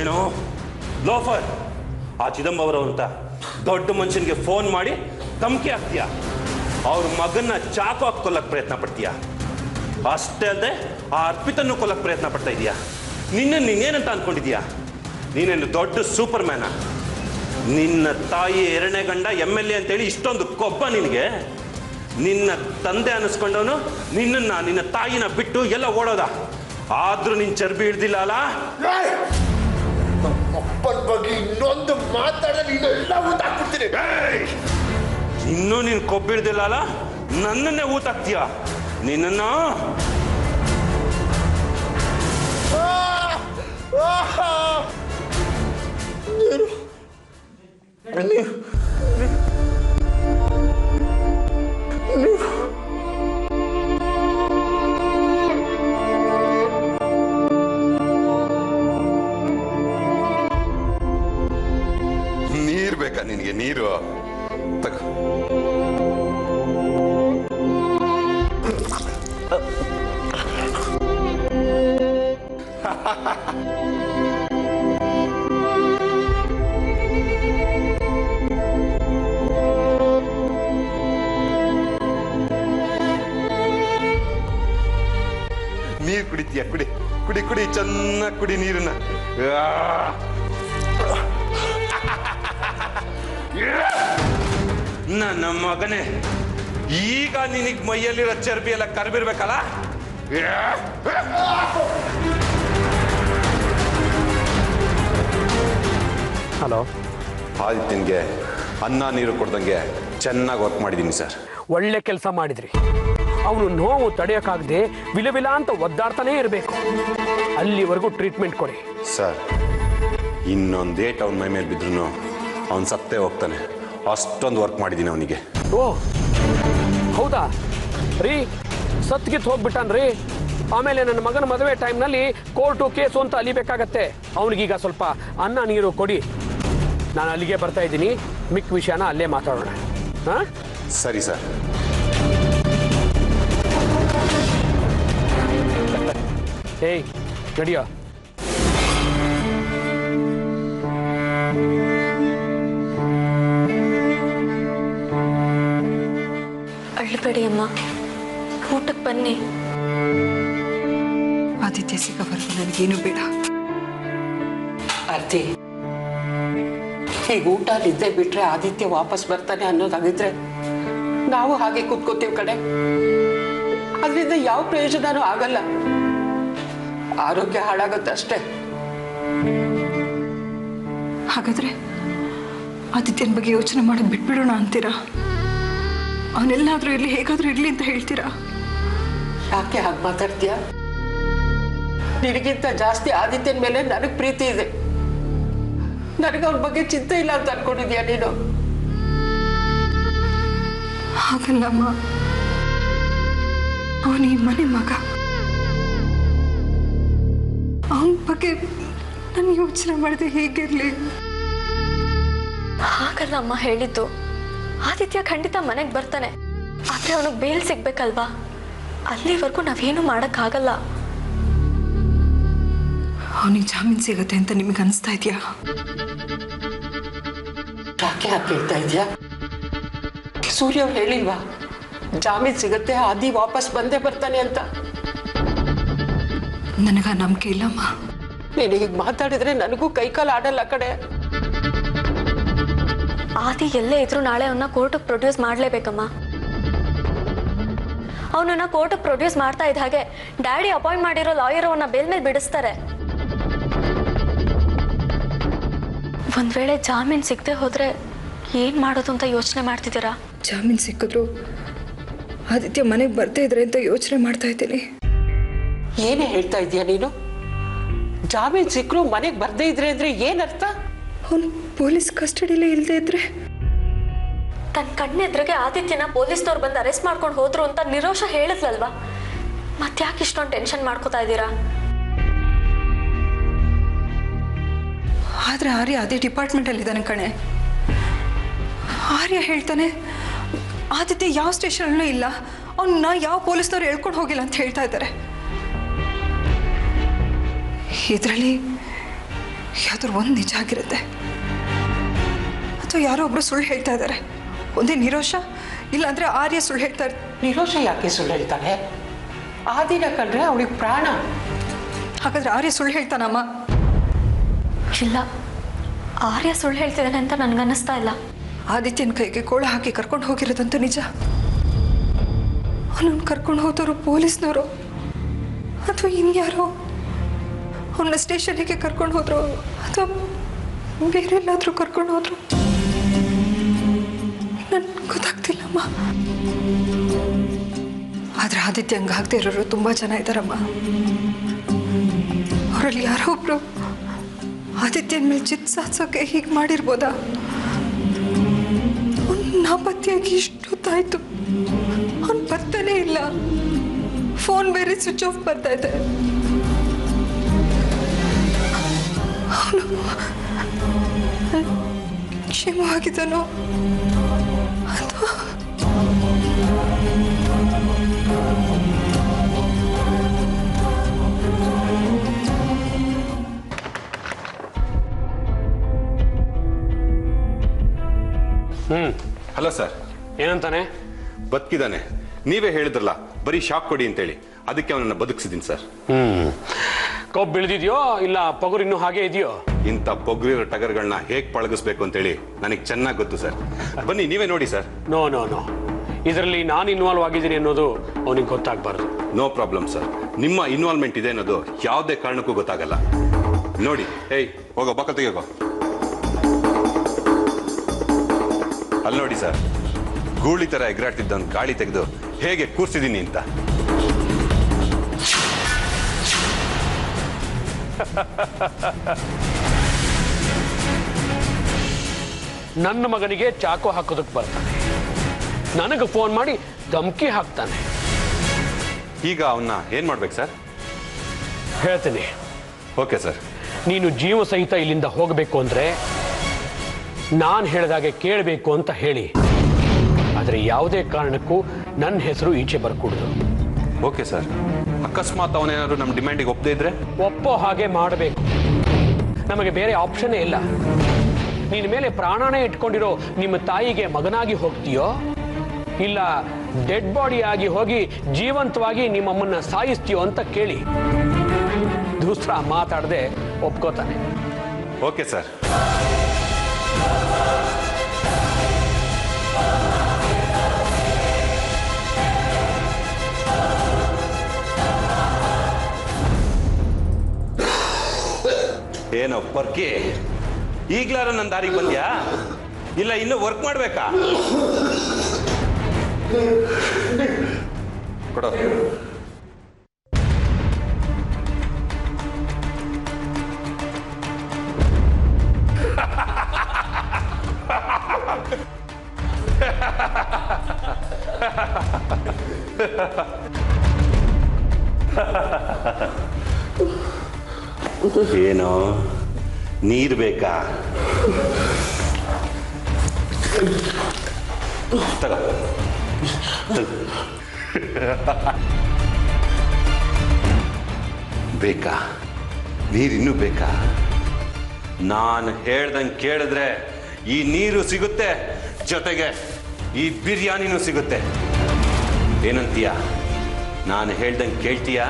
ಏನು ಲೋಫರ್, ಆ ಚಿದಂಬರಂ ಅಂತ ದೊಡ್ಡ ಮನುಷ್ಯನಿಗೆ ಫೋನ್ ಮಾಡಿ ಧಮಕಿ ಹಾಕ್ತೀಯ? ಅವ್ರ ಮಗನ್ನ ಚಾಕು ಹಾಕಿ ಕೊಲ್ಲಕ್ಕೆ ಪ್ರಯತ್ನ ಪಡ್ತೀಯ? ಅಷ್ಟೇ ಅಲ್ಲದೆ ಆ ಅರ್ಪಿತನ್ನು ಕೊಲ್ಲಕ್ಕೆ ಪ್ರಯತ್ನ ಪಡ್ತಾ ಇದೀಯಾ? ನೀನೇನಂತ ಅನ್ಕೊಂಡಿದೀಯಾ? ನೀನೇನು ದೊಡ್ಡ ಸೂಪರ್ ಮ್ಯಾನ? ನಿನ್ನ ತಾಯಿ 2ನೇ ಗಂಡ MLA ಅಂತೇಳಿ ಇಷ್ಟೊಂದು ಕೊಬ್ಬ ನಿನಗೆ? ನಿನ್ನ ತಂದೆ ಅನ್ನಿಸ್ಕೊಂಡವನು ನಿನ್ನ ತಾಯಿನ ಬಿಟ್ಟು ಎಲ್ಲ ಓಡೋದ? ಆದ್ರೂ ನಿನ್ ಚರ್ಬಿ ಹಿಡ್ದಿಲ್ಲ ಅಲ್ಲ? ಅಪ್ಪನ ಬಗ್ಗೆ ಇನ್ನೊಂದು ಮಾತಾಡಲಿ ಇನ್ನೆಲ್ಲ ಊತಾಕ್ಬಿಡ್ತೀನಿ. ಇನ್ನೂ ನೀನು ಕೊಬ್ಬಿಡ್ದಿಲ್ಲ ಅಲ್ಲ? ನನ್ನನ್ನೇ ಊತಾಕ್ತೀಯ ನಿನ್ನ? ನೀರು ಬೇಕಾ ನಿನಗೆ? ನೀರು ತಗೋ. ನೀರು ಕುಡಿತೀಯ? ಕುಡಿ ಕುಡಿ ಕುಡಿ, ಚೆನ್ನಾಗಿ ಕುಡಿ ನೀರನ್ನ. ನನ್ನ ಮಗನೇ, ಈಗ ನಿನಗೆ ಮೈಯಲ್ಲಿರೋ ಚರ್ಬಿ ಎಲ್ಲ ಕರ್ಬಿರ್ಬೇಕಲ್ಲ? ಹಲೋ, ಆದಿತ್ಯನ್ಗೆ ಅನ್ನ ನೀರು ಕೊಡ್ದಂಗೆ ಚೆನ್ನಾಗಿ ವರ್ಕ್ ಮಾಡಿದ್ದೀನಿ ಸರ್. ಒಳ್ಳೆ ಕೆಲಸ ಮಾಡಿದ್ರಿ. ಅವನು ನೋವು ತಡೆಯೋಕ್ಕಾಗದೆ ವಿಲವಿಲ ಅಂತ ಒದ್ದಾಡ್ತಾನೇ ಇರಬೇಕು. ಅಲ್ಲಿವರೆಗೂ ಟ್ರೀಟ್ಮೆಂಟ್ ಕೊಡಿ ಸರ್. ಇನ್ನೊಂದು ಏಟ್ ಅವನ ಮೈ ಮೇಲೆ ಬಿದ್ರೂ ಅವನು ಸತ್ತೇ ಹೋಗ್ತಾನೆ. ಅಷ್ಟೊಂದು ವರ್ಕ್ ಮಾಡಿದ್ದೀನಿ ಅವನಿಗೆ. ಓ ಹೌದಾ ರೀ? ಸತ್ಗಿತ್ ಹೋಗ್ಬಿಟ್ಟಾನ್ರಿ. ಆಮೇಲೆ ನನ್ನ ಮಗನ ಮದುವೆ ಟೈಮ್ನಲ್ಲಿ ಕೋರ್ಟು ಕೇಸು ಅಂತ ಅಲಿಬೇಕಾಗತ್ತೆ. ಅವನಿಗೀಗ ಸ್ವಲ್ಪ ಅನ್ನ ನೀರು ಕೊಡಿ. ನಾನು ಅಲ್ಲಿಗೆ ಬರ್ತಾ ಇದ್ದೀನಿ. ಮಿಕ್ಕ ವಿಷಯನ ಅಲ್ಲೇ ಮಾತಾಡೋಣ. ಹಾಂ, ಸರಿ ಸರ್. ಏಯ್ ನಡಿಯೋ. ಅಳ್ಬೇಡಿ ಅಮ್ಮ, ಊಟಕ್ಕೆ ಬನ್ನಿ. ಆದಿತ್ಯ ಸಿಗೋವರೆಗೂ ನನಗೇನು ಬೇಡ. ಅರ್ತಿ, ಈಗ ಊಟ ನಿದ್ದೆ ಬಿಟ್ರೆ ಆದಿತ್ಯ ವಾಪಸ್ ಬರ್ತಾನೆ ಅನ್ನೋದಾಗಿದ್ರೆ ನಾವು ಹಾಗೆ ಕೂತ್ಕೋತೀವಿ ಕಡೆ. ಅದರಿಂದ ಯಾವ ಪ್ರಯೋಜನನೂ ಆಗಲ್ಲ, ಆರೋಗ್ಯ ಹಾಳಾಗುತ್ತಷ್ಟೇ. ಹಾಗಾದ್ರೆ ಆದಿತ್ಯನ ಬಗ್ಗೆ ಯೋಚನೆ ಮಾಡೋದು ಬಿಟ್ಬಿಡೋಣ ಅಂತೀರಾ? ಅವನೆಲ್ಲಾದ್ರೂ ಇರ್ಲಿ, ಹೇಗಾದ್ರೂ ಇರ್ಲಿ ಅಂತ ಹೇಳ್ತೀರಾ? ಯಾಕೆ ಹಾಗೆ ಮಾತಾಡ್ತೀಯ? ನಿನಗಿಂತ ಜಾಸ್ತಿ ಆದಿತ್ಯನ ಮೇಲೆ ನನಗೆ ಪ್ರೀತಿ ಇದೆ. ನನಗೆ ಅವ್ರ ಬಗ್ಗೆ ಚಿಂತೆ ಇಲ್ಲ ಅಂತ ಅನ್ಕೊಂಡಿದ್ಯಾ ನೀನು? ಹಾಗಲ್ಲಮ್ಮ, ಅವನು ಈ ಮನೆ ಮಗ. ಅವನ ಬಗ್ಗೆ ನಾನು ಯೋಚನೆ ಮಾಡಿದೆ ಹೀಗಿರ್ಲಿ. ಹಾಗಲ್ಲ ಅಮ್ಮ ಹೇಳಿದ್ದು. ಆದಿತ್ಯ ಖಂಡಿತ ಮನೆಗೆ ಬರ್ತಾನೆ, ಆದ್ರೆ ಅವನಿಗೆ ಬೇಲ್ ಸಿಗ್ಬೇಕಲ್ವಾ? ಅಲ್ಲಿವರೆಗೂ ನಾವೇನು ಮಾಡೋಕ್ಕಾಗಲ್ಲ. ಅವನಿಗೆ ಜಾಮೀನು ಸಿಗತ್ತೆ ಅಂತ ನಿಮಗೆ ಅನಿಸ್ತಾ ಇದೆಯಾ? ಯಾಕೆ ಯಾಕೆ ಹೇಳ್ತಾ ಇದೆಯಾ? ಸೂರ್ಯ ಅವ್ರು ಹೇಳಿಲ್ವಾ ಜಾಮೀನು ಸಿಗತ್ತೆ, ಆದಿ ವಾಪಸ್ ಬಂದೇ ಬರ್ತಾನೆ ಅಂತ? ನನಗ ನಂಬಿಕೆ ಇಲ್ಲಮ್ಮ. ನೀನು ಹೀಗೆ ಮಾತಾಡಿದ್ರೆ ನನಗೂ ಕೈಕಾಲು ಆಡಲ್ಲ ಕಡೆ. ಆದಿ ಎಲ್ಲೇ ಇದ್ರು ನಾಳೆ ಅವನ್ನ ಕೋರ್ಟಿಗೆ ಪ್ರೊಡ್ಯೂಸ್ ಮಾಡಲೇಬೇಕಮ್ಮ. ಅವನನ್ನ ಕೋರ್ಟಿಗೆ ಪ್ರೊಡ್ಯೂಸ್ ಮಾಡ್ತಾ ಇದ್ದ ಹಾಗೆ ಡ್ಯಾಡಿ ಅಪಾಯಿಂಟ್ ಮಾಡಿರೋ ಲಾಯರ್ ಅವನ್ನ ಬೇಲ್ ಮೇಲೆ ಬಿಡಿಸ್ತಾರೆ. ಒಂದ್ ವೇಳೆ ಜಾಮೀನು ಸಿಗದೆ ಹೋದ್ರೆ ಏನ್ ಮಾಡೋದು ಅಂತ ಯೋಚನೆ ಮಾಡ್ತಿದ್ದೀರಾ? ಜಾಮೀನು ಸಿಕ್ಕಿದ್ರು ಆದಿತ್ಯ ಮನೆಗೆ ಬರ್ತಾ ಇದ್ರೆ ಅಂತ ಯೋಚನೆ ಮಾಡ್ತಾ ಇದ್ದೀನಿ. ಏನೇ ಹೇಳ್ತಾ ಇದೀಯ ನೀನು? ಜಾಮೀನು ಸಿಕ್ಕರು ಮನೆಗೆ ಬರ್ದೇ ಇದ್ರೆ ಅಂದ್ರೆ ಏನರ್ಥ? ಅವನು ಪೊಲೀಸ್ ಕಸ್ಟಡಿಲೇ ಇಲ್ಲದೆ ಇದ್ರೆ? ತನ್ನ ಕಣ್ಣೆದ್ರಿಗೆ ಆದಿತ್ಯನ ಪೊಲೀಸ್ನವ್ರು ಬಂದು ಅರೆಸ್ಟ್ ಮಾಡ್ಕೊಂಡು ಹೋದ್ರು ಅಂತ ನಿರೋಷ ಹೇಳಿದ್ಲಲ್ವಾ? ಮತ್ತ್ಯಾಕೆ ಇಷ್ಟೊಂದು ಟೆನ್ಷನ್ ಮಾಡ್ಕೋತಾ ಇದ್ದೀರಾ? ಆದ್ರೆ ಆರ್ಯ ಅದೇ ಡಿಪಾರ್ಟ್ಮೆಂಟಲ್ಲಿ ಇದ್ದಾನೆ ಕಣೆ. ಆರ್ಯ ಹೇಳ್ತಾನೆ ಆದಿತ್ಯ ಯಾವ ಸ್ಟೇಷನಲ್ಲೂ ಇಲ್ಲ, ಅವನ್ನ ಯಾವ ಪೊಲೀಸ್ನವ್ರು ಹೇಳ್ಕೊಂಡು ಹೋಗಿಲ್ಲ ಅಂತ ಹೇಳ್ತಾ ಇದ್ದಾರೆ. ಇದರಲ್ಲಿ ಯಾವ್ದಾದ್ರು ಒಂದು ನಿಜ ಆಗಿರುತ್ತೆ, ಅಥವಾ ಯಾರೋ ಒಬ್ರು ಸುಳ್ಳು ಹೇಳ್ತಾ ಇದ್ದಾರೆ. ಒಂದೇ ನಿರೋಷ, ಇಲ್ಲಾಂದ್ರೆ ಆರ್ಯ ಸುಳ್ಳು ಹೇಳ್ತಾ ಇರ್ತಾರೆ. ನಿರೋಷ ಯಾಕೆ ಸುಳ್ಳು ಹೇಳ್ತಾನೆ? ಆದಿನ ಕಂಡ್ರೆ ಅವಳಿಗೆ ಪ್ರಾಣ. ಹಾಗಾದ್ರೆ ಆರ್ಯ ಸುಳ್ಳು ಹೇಳ್ತಾನಮ್ಮ? ಇಲ್ಲ, ಆರ್ಯ ಸುಳ್ಳು ಹೇಳ್ತಿದ್ದಾನೆ ಅಂತ ನನಗನ್ನಿಸ್ತಾ ಇಲ್ಲ. ಆದಿತ್ಯನ ಕೈಗೆ ಕೋಳ ಹಾಕಿ ಕರ್ಕೊಂಡು ಹೋಗಿರೋದಂತೂ ನಿಜ. ಅವನನ್ನು ಕರ್ಕೊಂಡು ಹೋದವರು ಪೊಲೀಸ್ನವರು ಅಥವಾ ಇನ್ಯಾರೋ? ಅವನ್ನ ಸ್ಟೇಷನ್ಗೆ ಕರ್ಕೊಂಡು ಹೋದ್ರು ಅಥವಾ ಬೇರೆಲ್ಲಾದ್ರೂ ಕರ್ಕೊಂಡು ಹೋದ್ರು? ನನ್ಗೆ ಗೊತ್ತಾಗ್ತಿಲ್ಲಮ್ಮ. ಆದ್ರೆ ಆದಿತ್ಯ ಹಂಗಾಗದೆ ಇರೋರು ತುಂಬಾ ಜನ ಇದ್ದಾರಮ್ಮ. ಅವರಲ್ಲಿ ಯಾರೋ ಒಬ್ರು ಆದಿತ್ಯನ ಮೇಲೆ ಚಿತ್ ಸಾಧಿಸೋಕೆ ಹೀಗೆ ಮಾಡಿರ್ಬೋದಾ? ನಾಪತ್ತೆಯಾಗಿ ಇಷ್ಟೊತ್ತಾಯ್ತು, ಅವನು ಬರ್ತಾನೆ ಇಲ್ಲ. ಫೋನ್ ಬೇರೆ ಸ್ವಿಚ್ ಆಫ್ ಬರ್ತಾ ಇದೆ. ಅವನು ಕ್ಷೇಮವಾಗಿದ್ದಾನೋ ಅಥವಾ ಹಲೋ ಸರ್. ಏನಂತಾನೆ? ಬದುಕಿದ್ದಾನೆ. ನೀವೇ ಹೇಳಿದ್ರಲ್ಲ ಬರೀ ಶಾಕ್ ಕೊಡಿ ಅಂತೇಳಿ, ಅದಕ್ಕೆ ಅವನನ್ನ ಬದುಕಿಸಿದ್ದೀನಿ ಸರ್. ಕೊಬ್ಬು ಬೆಳೆದಿದ್ಯೋ ಇಲ್ಲ ಪಗುರು ಇನ್ನೂ ಹಾಗೆ ಇದೆಯೋ? ಇಂಥ ಪೊಗ್ರಿರೋ ಟಗರ್ಗಳನ್ನ ಹೇಗೆ ಪಳಗಿಸ್ಬೇಕು ಅಂತೇಳಿ ನನಗೆ ಚೆನ್ನಾಗಿ ಗೊತ್ತು ಸರ್. ಬನ್ನಿ ನೀವೇ ನೋಡಿ ಸರ್. ನೋ ನೋ ನೋ, ಇದರಲ್ಲಿ ನಾನು ಇನ್ವಾಲ್ವ್ ಆಗಿದ್ದೀನಿ ಅನ್ನೋದು ಅವನಿಗೆ ಗೊತ್ತಾಗಬಾರ್ದು. No problem sir. ನಿಮ್ಮ ಇನ್ವಾಲ್ವ್ಮೆಂಟ್ ಇದೆ ಅನ್ನೋದು ಯಾವುದೇ ಕಾರಣಕ್ಕೂ ಗೊತ್ತಾಗಲ್ಲ. ನೋಡಿ, ಏಯ್ ಹೋಗೋ ಬಕ್ಕ ತೆಗೆಗೋ. ಅಲ್ಲಿ ನೋಡಿ ಸರ್, ಗೂಳಿ ತರ ಎಗರಾಡ್ತಿದ್ದವನು ಗಾಳಿ ತೆಗೆದು ಹೇಗೆ ಕೂರ್ಸಿದ್ದೀನಿ ಅಂತ. ನನ್ನ ಮಗನಿಗೆ ಚಾಕು ಹಾಕೋದಕ್ಕೆ ಬರ್ತಾನೆ, ನನಗೆ ಫೋನ್ ಮಾಡಿ ಧಮಕಿ ಹಾಕ್ತಾನೆ. ಈಗ ಅವನ್ನ ಏನ್ ಮಾಡ್ಬೇಕು ಸರ್? ಹೇಳ್ತೀನಿ. Okay sir. ನೀನು ಜೀವ ಸಹಿತ ಇಲ್ಲಿಂದ ಹೋಗಬೇಕು ಅಂದ್ರೆ ನಾನು ಹೇಳಿದಾಗೆ ಕೇಳಬೇಕು ಅಂತ ಹೇಳಿ. ಆದರೆ ಯಾವುದೇ ಕಾರಣಕ್ಕೂ ನನ್ನ ಹೆಸರು ಈಚೆ ಬರ್ಕೂಡ್ದು. Okay sir. ಅಕಸ್ಮಾತ್ ಅವನೇನಾದ್ರು ನಮ್ಮ ಡಿಮ್ಯಾಂಡಿಗೆ ಒಪ್ಪದೇ ಇದ್ರೆ? ಒಪ್ಪೋ ಹಾಗೆ ಮಾಡಬೇಕು. ನಮಗೆ ಬೇರೆ ಆಪ್ಷನ್ನೇ ಇಲ್ಲ. ನಿನ್ನ ಮೇಲೆ ಪ್ರಾಣನೇ ಇಟ್ಕೊಂಡಿರೋ ನಿಮ್ಮ ತಾಯಿಗೆ ಮಗನಾಗಿ ಹೋಗ್ತೀಯೋ ಇಲ್ಲ ಡೆಡ್ ಬಾಡಿ ಆಗಿ ಹೋಗಿ ಜೀವಂತವಾಗಿ ನಿಮ್ಮಮ್ಮನ್ನ ಸಾಯಿಸ್ತೀಯೋ ಅಂತ ಕೇಳಿ. ದೂಸ್ರಾ ಮಾತಾಡದೆ ಒಪ್ಕೋತಾನೆ. Okay sir. ಏನೋ ಪರ್ಕಿ, ಈಗ್ಲಾರ ನನ್ನ ದಾರಿಗೆ ಬಂದ್ಯಾ? ಇಲ್ಲ ಇನ್ನೂ ವರ್ಕ್ ಮಾಡ್ಬೇಕಾ? ಕೊಡೋ. ಏನೋ ನೀರು ಬೇಕಾ? ತಗೋ ಬೇಕಾ? ನೀರಿನ್ನೂ ಬೇಕಾ? ನಾನು ಹೇಳ್ದಂಗೆ ಕೇಳಿದ್ರೆ ಈ ನೀರು ಸಿಗುತ್ತೆ, ಜೊತೆಗೆ ಈ ಬಿರಿಯಾನಿನೂ ಸಿಗುತ್ತೆ. ಏನಂತೀಯ? ನಾನು ಹೇಳ್ದಂಗೆ ಕೇಳ್ತೀಯಾ?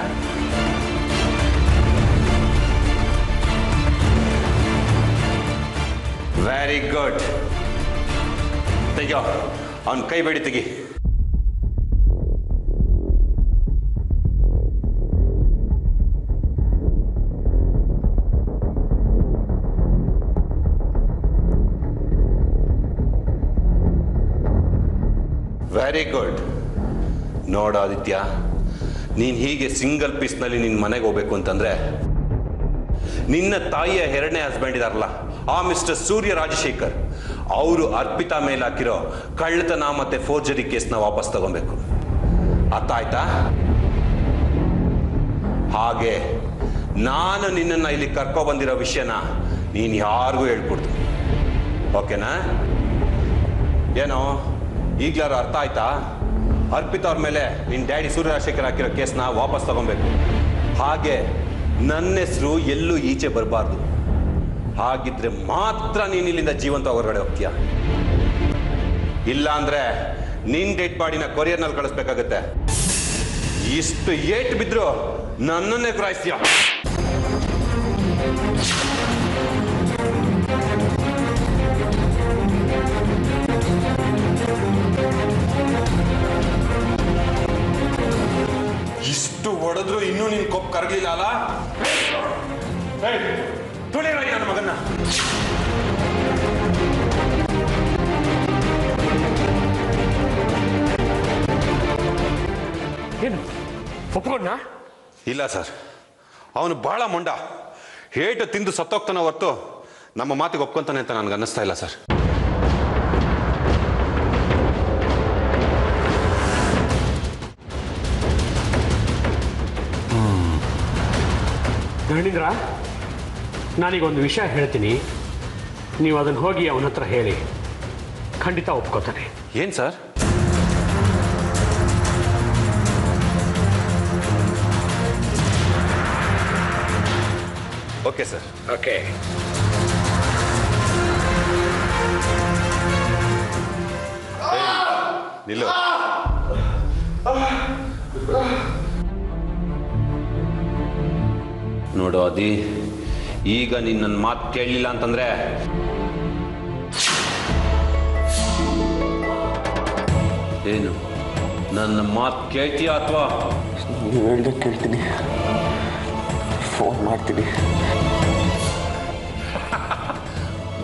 Very good. ತೆಗಿಯೋ, ಅವನ ಕೈ ಬೇಡಿ ತೆಗಿ. Very good. ನೋಡು ಆದಿತ್ಯ, ನೀನು ಹೀಗೆ ಸಿಂಗಲ್ ಪೀಸ್ನಲ್ಲಿ ನಿನ್ನ ಮನೆಗೆ ಹೋಗ್ಬೇಕು ಅಂತಂದ್ರೆ ನಿನ್ನ ತಾಯಿಯ ಎರಡನೇ ಹಸ್ಬೆಂಡ್ ಇದಾರಲ್ಲ, ಆ ಮಿಸ್ಟರ್ ಸೂರ್ಯ ರಾಜಶೇಖರ್, ಅವರು ಅರ್ಪಿತಾ ಮೇಲೆ ಹಾಕಿರೋ ಕಳ್ಳತನ ಮತ್ತೆ ಫೋರ್ಜರಿ ಕೇಸ್ನ ವಾಪಸ್ ತಗೊಬೇಕು. ಅರ್ಥ ಆಯ್ತಾ? ಹಾಗೆ ನಾನು ನಿನ್ನನ್ನು ಇಲ್ಲಿ ಕರ್ಕೊ ಬಂದಿರೋ ವಿಷಯನ ನೀನು ಯಾರಿಗೂ ಹೇಳ್ಕೊಡ್ತು. ಓಕೆನಾ? ಏನೋ ಈಗ್ಲಾರು ಅರ್ಥ ಆಯ್ತಾ? ಅರ್ಪಿತಾ ಅವ್ರ ಮೇಲೆ ನಿನ್ನ ಡ್ಯಾಡಿ ಸೂರ್ಯ ರಾಜಶೇಖರ್ ಹಾಕಿರೋ ಕೇಸ್ನ ವಾಪಸ್ ತಗೊಬೇಕು. ಹಾಗೆ ನನ್ನ ಹೆಸರು ಎಲ್ಲೂ ಈಚೆ ಬರಬಾರ್ದು. ಹಾಗಿದ್ರೆ ಮಾತ್ರ ನೀನು ಇಲ್ಲಿಂದ ಜೀವಂತ ಹೊರಗಡೆ ಹೋಗ್ತೀಯ. ಇಲ್ಲ ಅಂದ್ರೆ ನಿನ್ ಡೆಡ್ ಬಾಡಿನ ಕೊರಿಯರ್ನಲ್ಲಿ ಕಳಿಸ್ಬೇಕಾಗತ್ತೆ. ಇಷ್ಟು ಏಟ್ ಬಿದ್ರು ನನ್ನನ್ನೇ ಗುರಾಯಿಸ್ತೀಯ. ಇಷ್ಟು ಹೊಡೆದ್ರು ಇನ್ನೂ ನಿನ್ ಕೊಪ್ಪು ಕರಗಲಿಲ್ಲ ಅಲ್ಲ? ತುಳಿರ ನನ್ನ ಮಗನ್ನ. ಏನು ಒಪ್ಕೊಂಡ? ಇಲ್ಲ ಸರ್, ಅವನು ಬಹಳ ಮೊಂಡ. ಹೇಟು ತಿಂದು ಸತ್ತೋಗ್ತಾನೆ ಹೊರತು ನಮ್ಮ ಮಾತಿಗೆ ಒಪ್ಕೊಂತಾನೆ ಅಂತ ನನಗೆ ಅನ್ನಿಸ್ತಾ ಇಲ್ಲ ಸರ್. ಧರ್ಮೇಂದ್ರ, ನಾನೀಗೊಂದು ವಿಷಯ ಹೇಳ್ತೀನಿ, ನೀವು ಅದನ್ನು ಹೋಗಿ ಅವನ ಹತ್ರ ಹೇಳಿ, ಖಂಡಿತ ಒಪ್ಕೋತಾನೆ. ಏನು ಸರ್? Okay sir. ಓಕೆ. ನಿಲ್ಲು. ನೋಡು ಅದಿ, ಈಗ ನೀನು ನನ್ನ ಮಾತು ಕೇಳಲಿಲ್ಲ ಅಂತಂದ್ರೆ ಏನು ನನ್ನ ಮಾತು ಕೇಳ್ತೀಯಾ ಅಥವಾ? ನೀವು ಹೇಳ್ದೆ ಕೇಳ್ತೀನಿ, ಫೋನ್ ಮಾಡ್ತೀನಿ.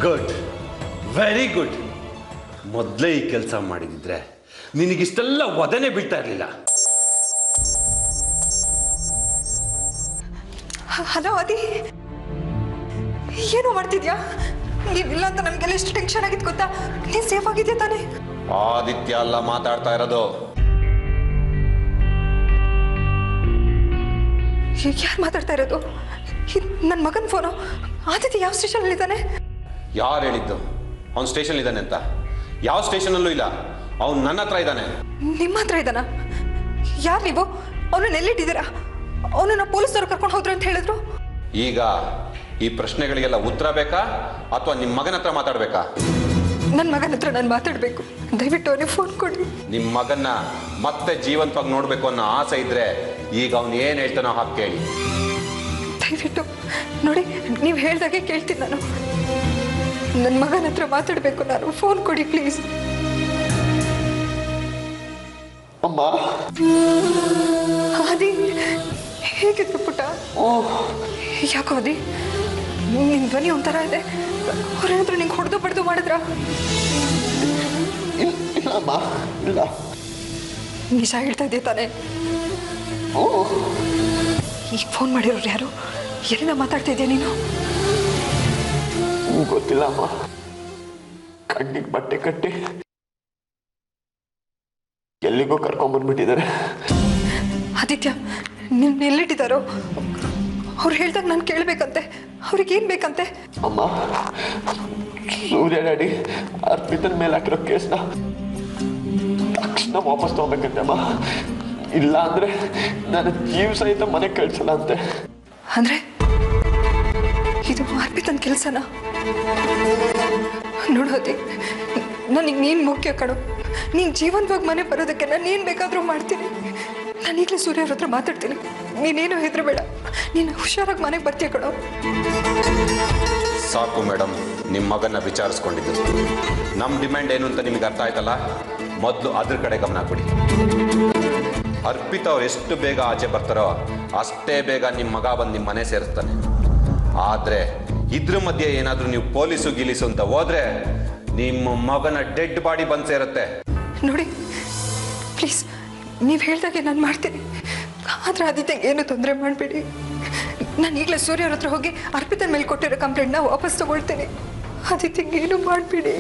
Good, very good. ಮೊದಲೇ ಈ ಕೆಲಸ ಮಾಡಿದಿದ್ರೆ ನಿನಗಿಷ್ಟೆಲ್ಲ ಒದನೆ ಬೀಳ್ತಾ ಇರಲಿಲ್ಲ. ಹಲೋ ಅದಿ, ಏನು ಮಾಡ್ತಿದ್ಯಾ? ನೀನಿಲ್ಲ ಅಂತ ನಮ್ಗೆಲ್ಲ ಎಷ್ಟು ಟೆನ್ಷನ್ ಆಗಿತ್ತು ಗೊತ್ತಾ? ನೀನ್ ಸೇಫ್ ಆಗಿದ್ಯಾ ತಾನೇ? ಆದಿತ್ಯ ಅಲ್ಲ ಮಾತಾಡ್ತಾ ಇರೋದು. ಯಾರು ಮಾತಾಡ್ತಾ ಇರೋದು? ನನ್ನ ಮಗನ ಫೋನು. ಆದಿತ್ಯ ಯಾವ ಸ್ಟೇಷನ್ ಇದ್ದಾನೆ? ಯಾರು ಹೇಳಿದ್ದು ಅವ್ನು ಸ್ಟೇಷನ್ ಇದ್ದಾನೆ ಅಂತ? ಯಾವ ಸ್ಟೇಷನಲ್ಲೂ ಇಲ್ಲ, ಅವ್ನು ನನ್ನ ಹತ್ರ ಇದ್ದಾನೆ. ನಿಮ್ಮ ಹತ್ರ ಇದ್ದಾನ? ಯಾರು ನೀವು? ಅವನನ್ನ ಎಲ್ಲಿಟ್ಟಿದ್ದೀರಾ? ಅವನನ್ನ ಪೊಲೀಸರು ಕರ್ಕೊಂಡು ಹೋದ್ರು ಅಂತ ಹೇಳಿದ್ರು. ಈಗ ಈ ಪ್ರಶ್ನೆಗಳಿಗೆಲ್ಲ ಉತ್ತರ ಬೇಕಾ ಅಥವಾ ನಿಮ್ಮ ಮಗನ ಹತ್ರ ಮಾತಾಡ್ಬೇಕಾ? ನನ್ನ ಮಗನ ಹತ್ರ ನಾನು ಮಾತಾಡಬೇಕು. ದಯವಿಟ್ಟು ಅವನಿಗೆ ಫೋನ್ ಕೊಡಿ. ನಿಮ್ಮ ಮಗನ್ನ ಮತ್ತೆ ಜೀವಂತವಾಗಿ ನೋಡ್ಬೇಕು ಅನ್ನೋ ಆಸೆ ಇದ್ರೆ ಈಗ ಅವ್ನು ಏನು ಹೇಳ್ತಾನೋ ಹಾಗೆ ಕೇಳಿ. ದಯವಿಟ್ಟು ನೋಡಿ, ನೀವು ಹೇಳ್ದಾಗೆ ಕೇಳ್ತೀನಿ ನಾನು. ನನ್ನ ಮಗನ ಹತ್ರ ಮಾತಾಡಬೇಕು ನಾನು. ಫೋನ್ ಕೊಡಿ ಪ್ಲೀಸ್. ಅಮ್ಮ, ಆದಿ ಹೇಗಿದ್ರು ಪುಟ್ಟ? ಯಾಕೋ ಆದಿ, ನಿನ್ನ ಧ್ವನಿ ಒಂಥರ ಇದೆ. ಅವ್ರೇನಾದ್ರು ನಿಂಗೆ ಹೊಡೆದು ಬಡ್ದು ಮಾಡಿದ್ರ? ಇಲ್ಲಮ್ಮ, ಇಲ್ಲ. ನಿಜ ಹೇಳ್ತಾ ಇದ್ದೆ ತಾನೆ? ಈಗ ಫೋನ್ ಮಾಡಿರೋರು ಯಾರು? ಎಲ್ಲಿಂದ ಮಾತಾಡ್ತಾ ಇದೆಯಾ ನೀನು? ಗೊತ್ತಿಲ್ಲ ಅಮ್ಮ. ಕಣ್ಣಿಗೆ ಬಟ್ಟೆ ಕಟ್ಟಿ ಎಲ್ಲಿಗೋ ಕರ್ಕೊಂಡ್ಬಂದ್ಬಿಟ್ಟಿದ್ದಾರೆ. ಆದಿತ್ಯ, ನಿನ್ನ ಎಲ್ಲಿಟ್ಟಿದ್ದಾರೋ? ಅವ್ರು ಹೇಳ್ದಾಗ ನಾನು ಕೇಳಬೇಕಂತೆ. ಅವ್ರಿಗೇನು ಬೇಕಂತೆ? ಅಮ್ಮ, ಸೂರ್ಯ ಡ್ಯಾಡಿ ಅರ್ಪಿತನ ಮೇಲೆ ಹಾಕಿರೋ ಕೇಸ್ನ ತಕ್ಷಣ ವಾಪಸ್ ತಗೋಬೇಕಂತೆ ಅಮ್ಮ. ಇಲ್ಲ ಅಂದ್ರೆ ನಾನು ಜೀವ ಸಹಿತ ಮನೆಗೆ ಕಳ್ಸಲ್ಲ ಅಂತೆ. ಅಂದ್ರೆ ಇದು ಅರ್ಪಿತನ ಕೆಲಸನ? ನೋಡೋದಿ, ನನಗೆ ನೀನು ಮುಖ್ಯ ಕಣೋ. ನೀನು ಜೀವಂತವಾಗಿ ಮನೆ ಬರೋದಕ್ಕೆ ನಾನು ಏನು ಬೇಕಾದರೂ ಮಾಡ್ತೀನಿ. ನಾನು ಈಗಲೇ ಸೂರ್ಯ ಅವ್ರ ಹತ್ರ ಮಾತಾಡ್ತೀನಿ. ನೀನೇನು ಹೆದರಬೇಡ, ನೀನು ಹುಷಾರಾಗಿ ಮನೆಗೆ ಬರ್ತೀಯ ಕಣೋ. ಸಾಕು ಮೇಡಮ್, ನಿಮ್ಮ ಮಗನ ವಿಚಾರಿಸ್ಕೊಂಡಿದ್ದು. ನಮ್ಮ ಡಿಮ್ಯಾಂಡ್ ಏನು ಅಂತ ನಿಮಗೆ ಅರ್ಥ ಆಯ್ತಲ್ಲ. ಮೊದಲು ಅದ್ರ ಕಡೆ ಗಮನ ಕೊಡಿ. ಅರ್ಪಿತಾ ಅವ್ರು ಎಷ್ಟು ಬೇಗ ಆಚೆ ಬರ್ತಾರೋ ಅಷ್ಟೇ ಬೇಗ ನಿಮ್ಮ ಮಗ ಬಂದು ನಿಮ್ಮ ಮನೆ ಸೇರಿಸ್ತಾನೆ. ಆದರೆ ಇದ್ರ ಮಧ್ಯೆ ಏನಾದರೂ ನೀವು ಪೊಲೀಸು ಗಿಲೀಸು ಅಂತ ಹೋದ್ರೆ ನಿಮ್ಮ ಮಗನ ಡೆಡ್ ಬಾಡಿ ಬಂದು ಸೇರುತ್ತೆ. ನೋಡಿ ಪ್ಲೀಸ್, ನೀವು ಹೇಳ್ದಾಗೆ ನಾನು ಮಾಡ್ತೀನಿ. ಆದರೆ ಆದಿತ್ಯಗೆ ಏನು ತೊಂದರೆ ಮಾಡಬೇಡಿ. ನಾನು ಈಗಲೇ ಸೂರ್ಯ ಅವ್ರ ಹತ್ರ ಹೋಗಿ ಅರ್ಪಿತನ ಮೇಲೆ ಕೊಟ್ಟಿರೋ ಕಂಪ್ಲೇಂಟ್ನ ವಾಪಸ್ ತಗೊಳ್ತೇನೆ. ಆದಿತ್ಯಗೆ ಏನು ಮಾಡಬೇಡಿ.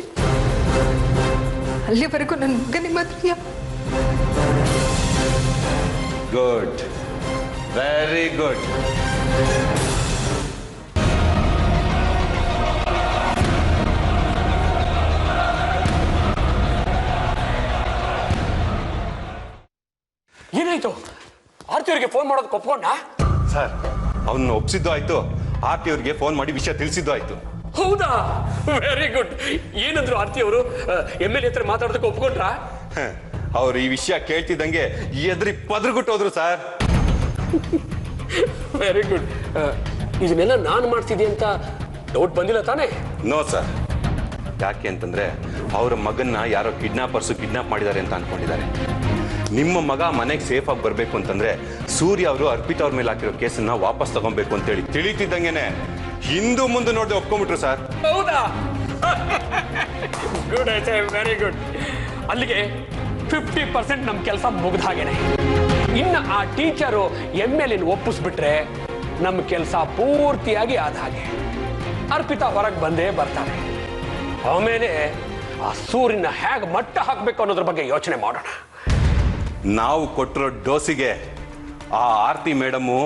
ಅಲ್ಲಿವರೆಗೂ ನನ್ನ ಮಗ ನಿಮ್ಮ ಹತ್ರ. Good, very good. ಏನಾಯ್ತು? ಆರ್ತಿ ಅವ್ರಿಗೆ ಫೋನ್ ಮಾಡೋದು ಒಪ್ಕೊಂಡ? ಸರ್, ಅವನ್ನ ಒಪ್ಸಿದ್ದು ಆಯ್ತು, ಆರ್ತಿ ಅವ್ರಿಗೆ ಫೋನ್ ಮಾಡಿ ವಿಷಯ ತಿಳಿಸಿದ್ದು ಆಯ್ತು. ಹೌದಾ? Very good. ಏನಂದ್ರು ಆರ್ತಿ ಅವರು? MLA ಹತ್ರ ಮಾತಾಡೋದಕ್ಕೆ ಒಪ್ಕೊಂಡ್ರಾ? ಅವ್ರು ಈ ವಿಷಯ ಕೇಳ್ತಿದ್ದಂಗೆ ಎದ್ರಿ ಪದ್ರಗುಟ್ಟೋದ್ರು ಸರ್. Very good. ಇದನ್ನೆಲ್ಲ ನಾನು ಮಾಡ್ತಿದ್ದೆ ಅಂತ ಡೌಟ್ ಬಂದಿಲ್ಲ ತಾನೇ? No sir. ಯಾಕೆ ಅಂತಂದ್ರೆ ಅವರ ಮಗನ್ನ ಯಾರೋ ಕಿಡ್ನಾಪ್ ಮಾಡಿದ್ದಾರೆ ಅಂತ ಅನ್ಕೊಂಡಿದ್ದಾರೆ. ನಿಮ್ಮ ಮಗ ಮನೆಗೆ ಸೇಫ್ ಆಗಿ ಬರಬೇಕು ಅಂತಂದ್ರೆ ಸೂರ್ಯ ಅವರು ಅರ್ಪಿತಾ ಅವ್ರ ಮೇಲೆ ಹಾಕಿರೋ ಕೇಸನ್ನ ವಾಪಸ್ ತಗೊಬೇಕು ಅಂತೇಳಿ ತಿಳಿತಿದ್ದಂಗೆನೆ ಹಿಂದೂ ಮುಂದೆ ನೋಡದೆ ಒಪ್ಕೊಂಡ್ಬಿಟ್ರು ಸರ್. ಹೌದಾ? ಗುಡ್ ಐತೆ, ವೆರಿ ಗುಡ್. ಅಲ್ಲಿಗೆ 50% ನಮ್ಮ ಕೆಲಸ ಮುಗ್ದ ಹಾಗೇನೆ. ಇನ್ನು ಆ ಟೀಚರು MLA ಒಪ್ಪಿಸ್ಬಿಟ್ರೆ ನಮ್ಮ ಕೆಲಸ ಪೂರ್ತಿಯಾಗಿ ಆದ ಹಾಗೆ. ಅರ್ಪಿತಾ ಹೊರಗೆ ಬಂದೇ ಬರ್ತಾರೆ. ಆಮೇಲೆ ಆ ಸೂರ್ಯನ ಹೇಗೆ ಮಟ್ಟ ಹಾಕಬೇಕು ಅನ್ನೋದ್ರ ಬಗ್ಗೆ ಯೋಚನೆ ಮಾಡೋಣ. ನಾವು ಕೊಟ್ಟಿರೋ ಡೋಸಿಗೆ ಆ ಆರ್ತಿ ಮೇಡಮು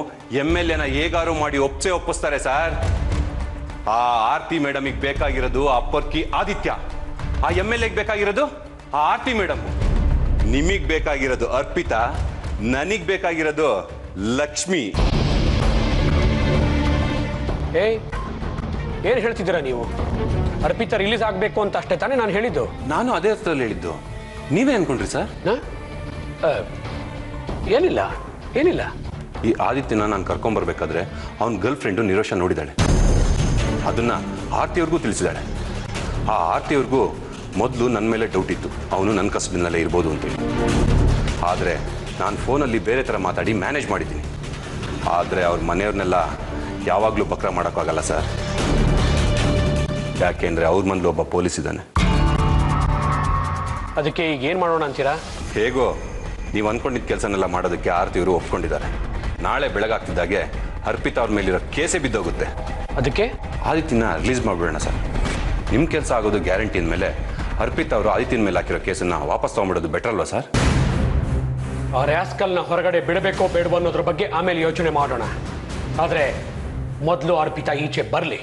MLAನ ಹೇಗಾರು ಮಾಡಿ ಒಪ್ಪಿಸ್ತಾರೆ ಸರ್. ಆ ಆರ್ತಿ ಮೇಡಮಿಗೆ ಬೇಕಾಗಿರೋದು ಆ ಪರ್ಕಿ ಆದಿತ್ಯ, ಆ MLAಗೆ ಬೇಕಾಗಿರೋದು ಆ ಆರ್ತಿ ಮೇಡಮ್, ನಿಮಗ್ ಬೇಕಾಗಿರೋದು ಅರ್ಪಿತಾ, ನನಗ್ ಬೇಕಾಗಿರೋದು ಲಕ್ಷ್ಮಿ. ಏನ್ ಹೇಳ್ತಿದ್ದೀರಾ ನೀವು? ಅರ್ಪಿತಾ ರಿಲೀಸ್ ಆಗ್ಬೇಕು ಅಂತ ಅಷ್ಟೇ ತಾನೇ ನಾನು ಹೇಳಿದ್ದು? ನಾನು ಅದೇ ಅರ್ಥದಲ್ಲಿ ಹೇಳಿದ್ದು. ನೀವೇ ಅನ್ಕೊಂಡ್ರಿ ಸರ್? ಏನಿಲ್ಲ ಏನಿಲ್ಲ. ಈ ಆದಿತ್ಯನ ನಾನು ಕರ್ಕೊಂಡ್ಬರ್ಬೇಕಾದ್ರೆ ಅವನ ಗರ್ಲ್ ಫ್ರೆಂಡು ನಿರೋಷ ನೋಡಿದಾಳೆ. ಅದನ್ನ ಆರ್ತಿಯವ್ರಿಗೂ ತಿಳಿಸಿದಾಳೆ. ಆ ಆರ್ತಿಯವ್ರಿಗೂ ಮೊದಲು ನನ್ನ ಮೇಲೆ ಡೌಟ್ ಇತ್ತು, ಅವನು ನನ್ನ ಕಸ್ಬಿನಲ್ಲೇ ಇರ್ಬೋದು ಅಂತೇಳಿ. ಆದರೆ ನಾನು ಫೋನಲ್ಲಿ ಬೇರೆ ಥರ ಮಾತಾಡಿ ಮ್ಯಾನೇಜ್ ಮಾಡಿದ್ದೀನಿ. ಆದರೆ ಅವ್ರ ಮನೆಯವ್ರನ್ನೆಲ್ಲ ಯಾವಾಗಲೂ ಬಕ್ರ ಮಾಡೋಕ್ಕಾಗಲ್ಲ ಸರ್. ಯಾಕೆಂದರೆ ಅವ್ರ ಮನೇಲಿ ಒಬ್ಬ ಪೊಲೀಸ್ ಇದ್ದಾನೆ. ಅದಕ್ಕೆ ಈಗ ಏನು ಮಾಡೋಣ ಅಂತೀರಾ? ಹೇಗೋ ನೀವು ಅಂದ್ಕೊಂಡಿದ್ದ ಕೆಲಸನೆಲ್ಲ ಮಾಡೋದಕ್ಕೆ ಆರ್ತಿಯವರು ಒಪ್ಕೊಂಡಿದ್ದಾರೆ. ನಾಳೆ ಬೆಳಗಾಗ್ತಿದ್ದಾಗೆ ಅರ್ಪಿತಾ ಅವ್ರ ಮೇಲಿರೋ ಕೇಸೇ ಬಿದ್ದೋಗುತ್ತೆ. ಅದಕ್ಕೆ ಆದಿತ್ಯನ ರಿಲೀಸ್ ಮಾಡಿಬಿಡೋಣ ಸರ್. ನಿಮ್ಮ ಕೆಲಸ ಆಗೋದು ಗ್ಯಾರಂಟಿ ಅಂದಮೇಲೆ ಅರ್ಪಿತಾ ಅವರು ಆದಿತ್ಯನ ಮೇಲೆ ಹಾಕಿರೋ ಕೇಸನ್ನು ವಾಪಸ್ ತೊಗೊಂಡ್ಬಿಡೋದು ಬೆಟರ್ ಅಲ್ವಾ ಸರ್? ಆ ರ್ಯಾಸ್ಕಲ್ನ ಹೊರಗಡೆ ಬಿಡಬೇಕೋ ಬೇಡವೋ ಅನ್ನೋದ್ರ ಬಗ್ಗೆ ಆಮೇಲೆ ಯೋಚನೆ ಮಾಡೋಣ. ಆದರೆ ಮೊದಲು ಅರ್ಪಿತಾ ಈಚೆ ಬರಲಿ.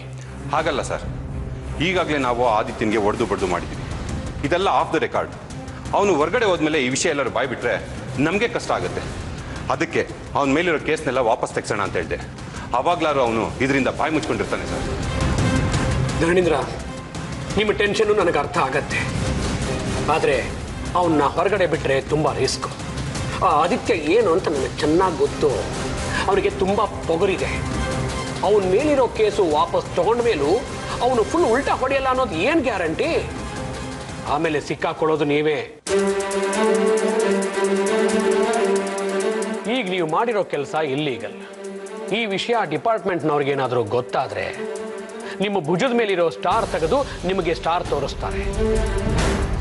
ಹಾಗಲ್ಲ ಸರ್, ಈಗಾಗಲೇ ನಾವು ಆದಿತ್ಯನಿಗೆ ಒಡೆದು ಮಾಡಿದ್ದೀವಿ. ಇದೆಲ್ಲ ಆಫ್ ದ ರೆಕಾರ್ಡ್. ಅವನು ಹೊರಗಡೆ ಹೋದ್ಮೇಲೆ ಈ ವಿಷಯ ಎಲ್ಲರೂ ಬಾಯ್ಬಿಟ್ರೆ ನಮಗೆ ಕಷ್ಟ ಆಗುತ್ತೆ. ಅದಕ್ಕೆ ಅವನ ಮೇಲಿರೋ ಕೇಸ್ನೆಲ್ಲ ವಾಪಸ್ ತೆಗ್ಸೋಣ ಅಂತ ಹೇಳಿದೆ. ಅವಾಗ್ಲಾರು ಅವನು ಇದರಿಂದ ಬಾಯಿ ಮುಚ್ಕೊಂಡಿರ್ತಾನೆ ಸರ್. ಧರಣೀಂದ್ರ, ನಿಮ್ಮ ಟೆನ್ಷನ್ನು ನನಗೆ ಅರ್ಥ ಆಗತ್ತೆ. ಆದರೆ ಅವನ್ನ ಹೊರಗಡೆ ಬಿಟ್ಟರೆ ತುಂಬ ರಿಸ್ಕ್. ಆ ಆದಿತ್ಯ ಏನು ಅಂತ ನನಗೆ ಚೆನ್ನಾಗಿ ಗೊತ್ತು. ಅವನಿಗೆ ತುಂಬ ಪೊಗರಿದೆ. ಅವನ ಮೇಲಿರೋ ಕೇಸು ವಾಪಸ್ ತಗೊಂಡ ಮೇಲೂ ಅವನು ಫುಲ್ ಉಲ್ಟಾ ಹೊಡೆಯಲ್ಲ ಅನ್ನೋದು ಏನು ಗ್ಯಾರಂಟಿ? ಆಮೇಲೆ ಸಿಕ್ಕಾಕೊಳ್ಳೋದು ನೀವೇ. ಈಗ ನೀವು ಮಾಡಿರೋ ಕೆಲಸ ಇಲ್ಲೀಗಲ್. ಈ ವಿಷಯ ಡಿಪಾರ್ಟ್ಮೆಂಟ್ನವ್ರಿಗೇನಾದರೂ ಗೊತ್ತಾದರೆ ನಿಮ್ಮ ಭುಜದ ಮೇಲಿರೋ ಸ್ಟಾರ್ ತೆಗೆದು ನಿಮಗೆ ಸ್ಟಾರ್ ತೋರಿಸ್ತಾರೆ.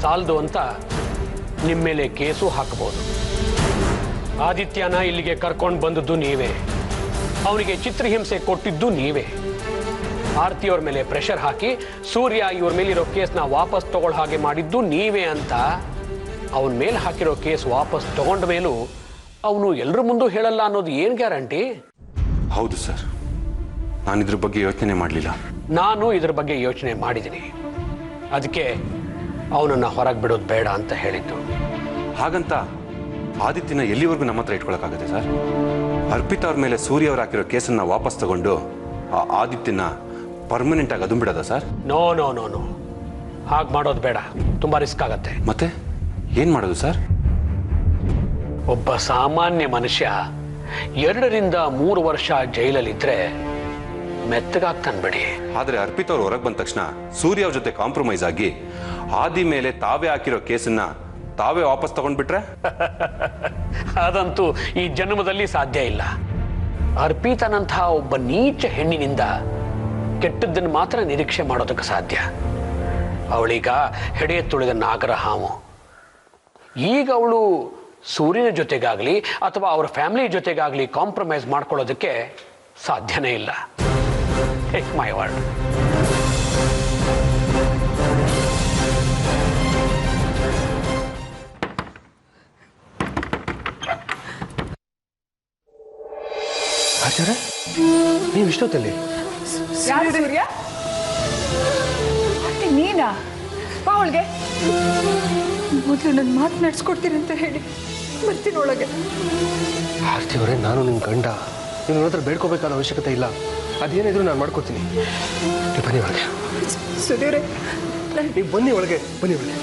ಸಾಲದು ಅಂತ ನಿಮ್ಮ ಮೇಲೆ ಕೇಸು ಹಾಕಬಹುದು. ಆದಿತ್ಯನ ಇಲ್ಲಿಗೆ ಕರ್ಕೊಂಡು ಬಂದದ್ದು ನೀವೇ. ಅವನಿಗೆ ಚಿತ್ರಹಿಂಸೆ ಕೊಟ್ಟಿದ್ದು ನೀವೇ. ಆರ್ತಿಯವ್ರ ಮೇಲೆ ಪ್ರೆಷರ್ ಹಾಕಿ ಸೂರ್ಯ ಇವ್ರ ಮೇಲಿರೋ ಕೇಸ್ನ ವಾಪಸ್ ತಗೊಳ್ಳೋ ಹಾಗೆ ಮಾಡಿದ್ದು ನೀವೇ ಅಂತ ಅವನ ಮೇಲೆ ಹಾಕಿರೋ ಕೇಸ್ ವಾಪಸ್ ತಗೊಂಡ ಮೇಲೂ ಅವನು ಎಲ್ಲರ ಮುಂದೂ ಹೇಳಲ್ಲ ಅನ್ನೋದು ಏನು ಗ್ಯಾರಂಟಿ? ಹೌದು ಸರ್, ನಾನು ಇದ್ರ ಬಗ್ಗೆ ಯೋಚನೆ ಮಾಡಲಿಲ್ಲ. ನಾನು ಇದ್ರ ಬಗ್ಗೆ ಯೋಚನೆ ಮಾಡಿದ್ದೀನಿ. ಅದಕ್ಕೆ ಅವನನ್ನು ಹೊರಗೆ ಬಿಡೋದು ಬೇಡ ಅಂತ ಹೇಳಿದ್ದು. ಹಾಗಂತ ಆದಿತ್ಯನ ಎಲ್ಲಿವರೆಗೂ ನಮ್ಮ ಹತ್ರ ಇಟ್ಕೊಳಕ್ಕಾಗುತ್ತೆ ಸರ್? ಅರ್ಪಿತಾ ಅವ್ರ ಮೇಲೆ ಸೂರ್ಯ ಅವ್ರು ಹಾಕಿರೋ ಕೇಸನ್ನ ವಾಪಸ್ ತಗೊಂಡು ಆ ಆದಿತ್ಯನ ಪರ್ಮನೆಂಟ್ ಆಗಿ ಅದು ಬಿಡೋದಾ sir? No no no no, ಹಾಗೆ ಮಾಡೋದು ಬೇಡ. ತುಂಬ ರಿಸ್ಕ್ ಆಗತ್ತೆ. ಮತ್ತೆ ಏನು ಮಾಡೋದು ಸರ್? ಒಬ್ಬ ಸಾಮಾನ್ಯ ಮನುಷ್ಯ 2 ರಿಂದ 3 ವರ್ಷ ಜೈಲಲ್ಲಿದ್ರೆ ಮೆತ್ತಗಾಗ್ತಾನೆ ಬಿಡಿ. ಆದರೆ ಅರ್ಪಿತಾ ಅವ್ರು ಹೊರಗೆ ಬಂದ ತಕ್ಷಣ ಸೂರ್ಯ ಅವ್ರ ಜೊತೆ ಕಾಂಪ್ರಮೈಸ್ ಆಗಿ ಆದಿ ಮೇಲೆ ತಾವೇ ಹಾಕಿರೋ ಕೇಸನ್ನ ತಾವೇ ವಾಪಸ್ ತಗೊಂಡ್ಬಿಟ್ರೆ? ಅದಂತೂ ಈ ಜನ್ಮದಲ್ಲಿ ಸಾಧ್ಯ ಇಲ್ಲ. ಅರ್ಪಿತನಂತಹ ಒಬ್ಬ ನೀಚ ಹೆಣ್ಣಿನಿಂದ ಕೆಟ್ಟದ್ದನ್ನು ಮಾತ್ರ ನಿರೀಕ್ಷೆ ಮಾಡೋದಕ್ಕೆ ಸಾಧ್ಯ. ಅವಳೀಗ ಹೆಡೆ ತುಳಿದ ನಾಗರ ಹಾವು. ಈಗ ಅವಳು ಸೂರ್ಯನ ಜೊತೆಗಾಗಲಿ ಅಥವಾ ಅವರ ಫ್ಯಾಮಿಲಿ ಜೊತೆಗಾಗಲಿ ಕಾಂಪ್ರಮೈಸ್ ಮಾಡ್ಕೊಳ್ಳೋದಕ್ಕೆ ಸಾಧ್ಯನೇ ಇಲ್ಲ. Take my word. ಆಚಾರ್ಯ, ನೀವು ಇಷ್ಟೊತ್ತಲ್ಲಿ? ಯಾರು ಸೂರ್ಯ? ನೀನಾ? ಬಾ ಒಳಗೆ. ಮೊದಲು ನನ್ನ ಮಾತು ನಡೆಸ್ಕೊಡ್ತೀನಿ ಅಂತ ಹೇಳಿ ಬರ್ತೀನಿ ಒಳಗೆ. ಆರ್ತಿ ಅವರೇ, ನಾನು ನಿಮ್ಮ ಗಂಡ. ನಿಮ್ಮ ಹತ್ರ ಬೇಡ್ಕೋಬೇಕಾದ ಅವಶ್ಯಕತೆ ಇಲ್ಲ. ಅದೇನಿದ್ರು ನಾನು ಮಾಡ್ಕೊಡ್ತೀನಿ. ನೀವು ಬನ್ನಿ ಒಳಗೆ. ಸೂರ್ಯವರೇ, ನೀವು ಬನ್ನಿ ಒಳಗೆ, ಬನ್ನಿ ಒಳಗೆ.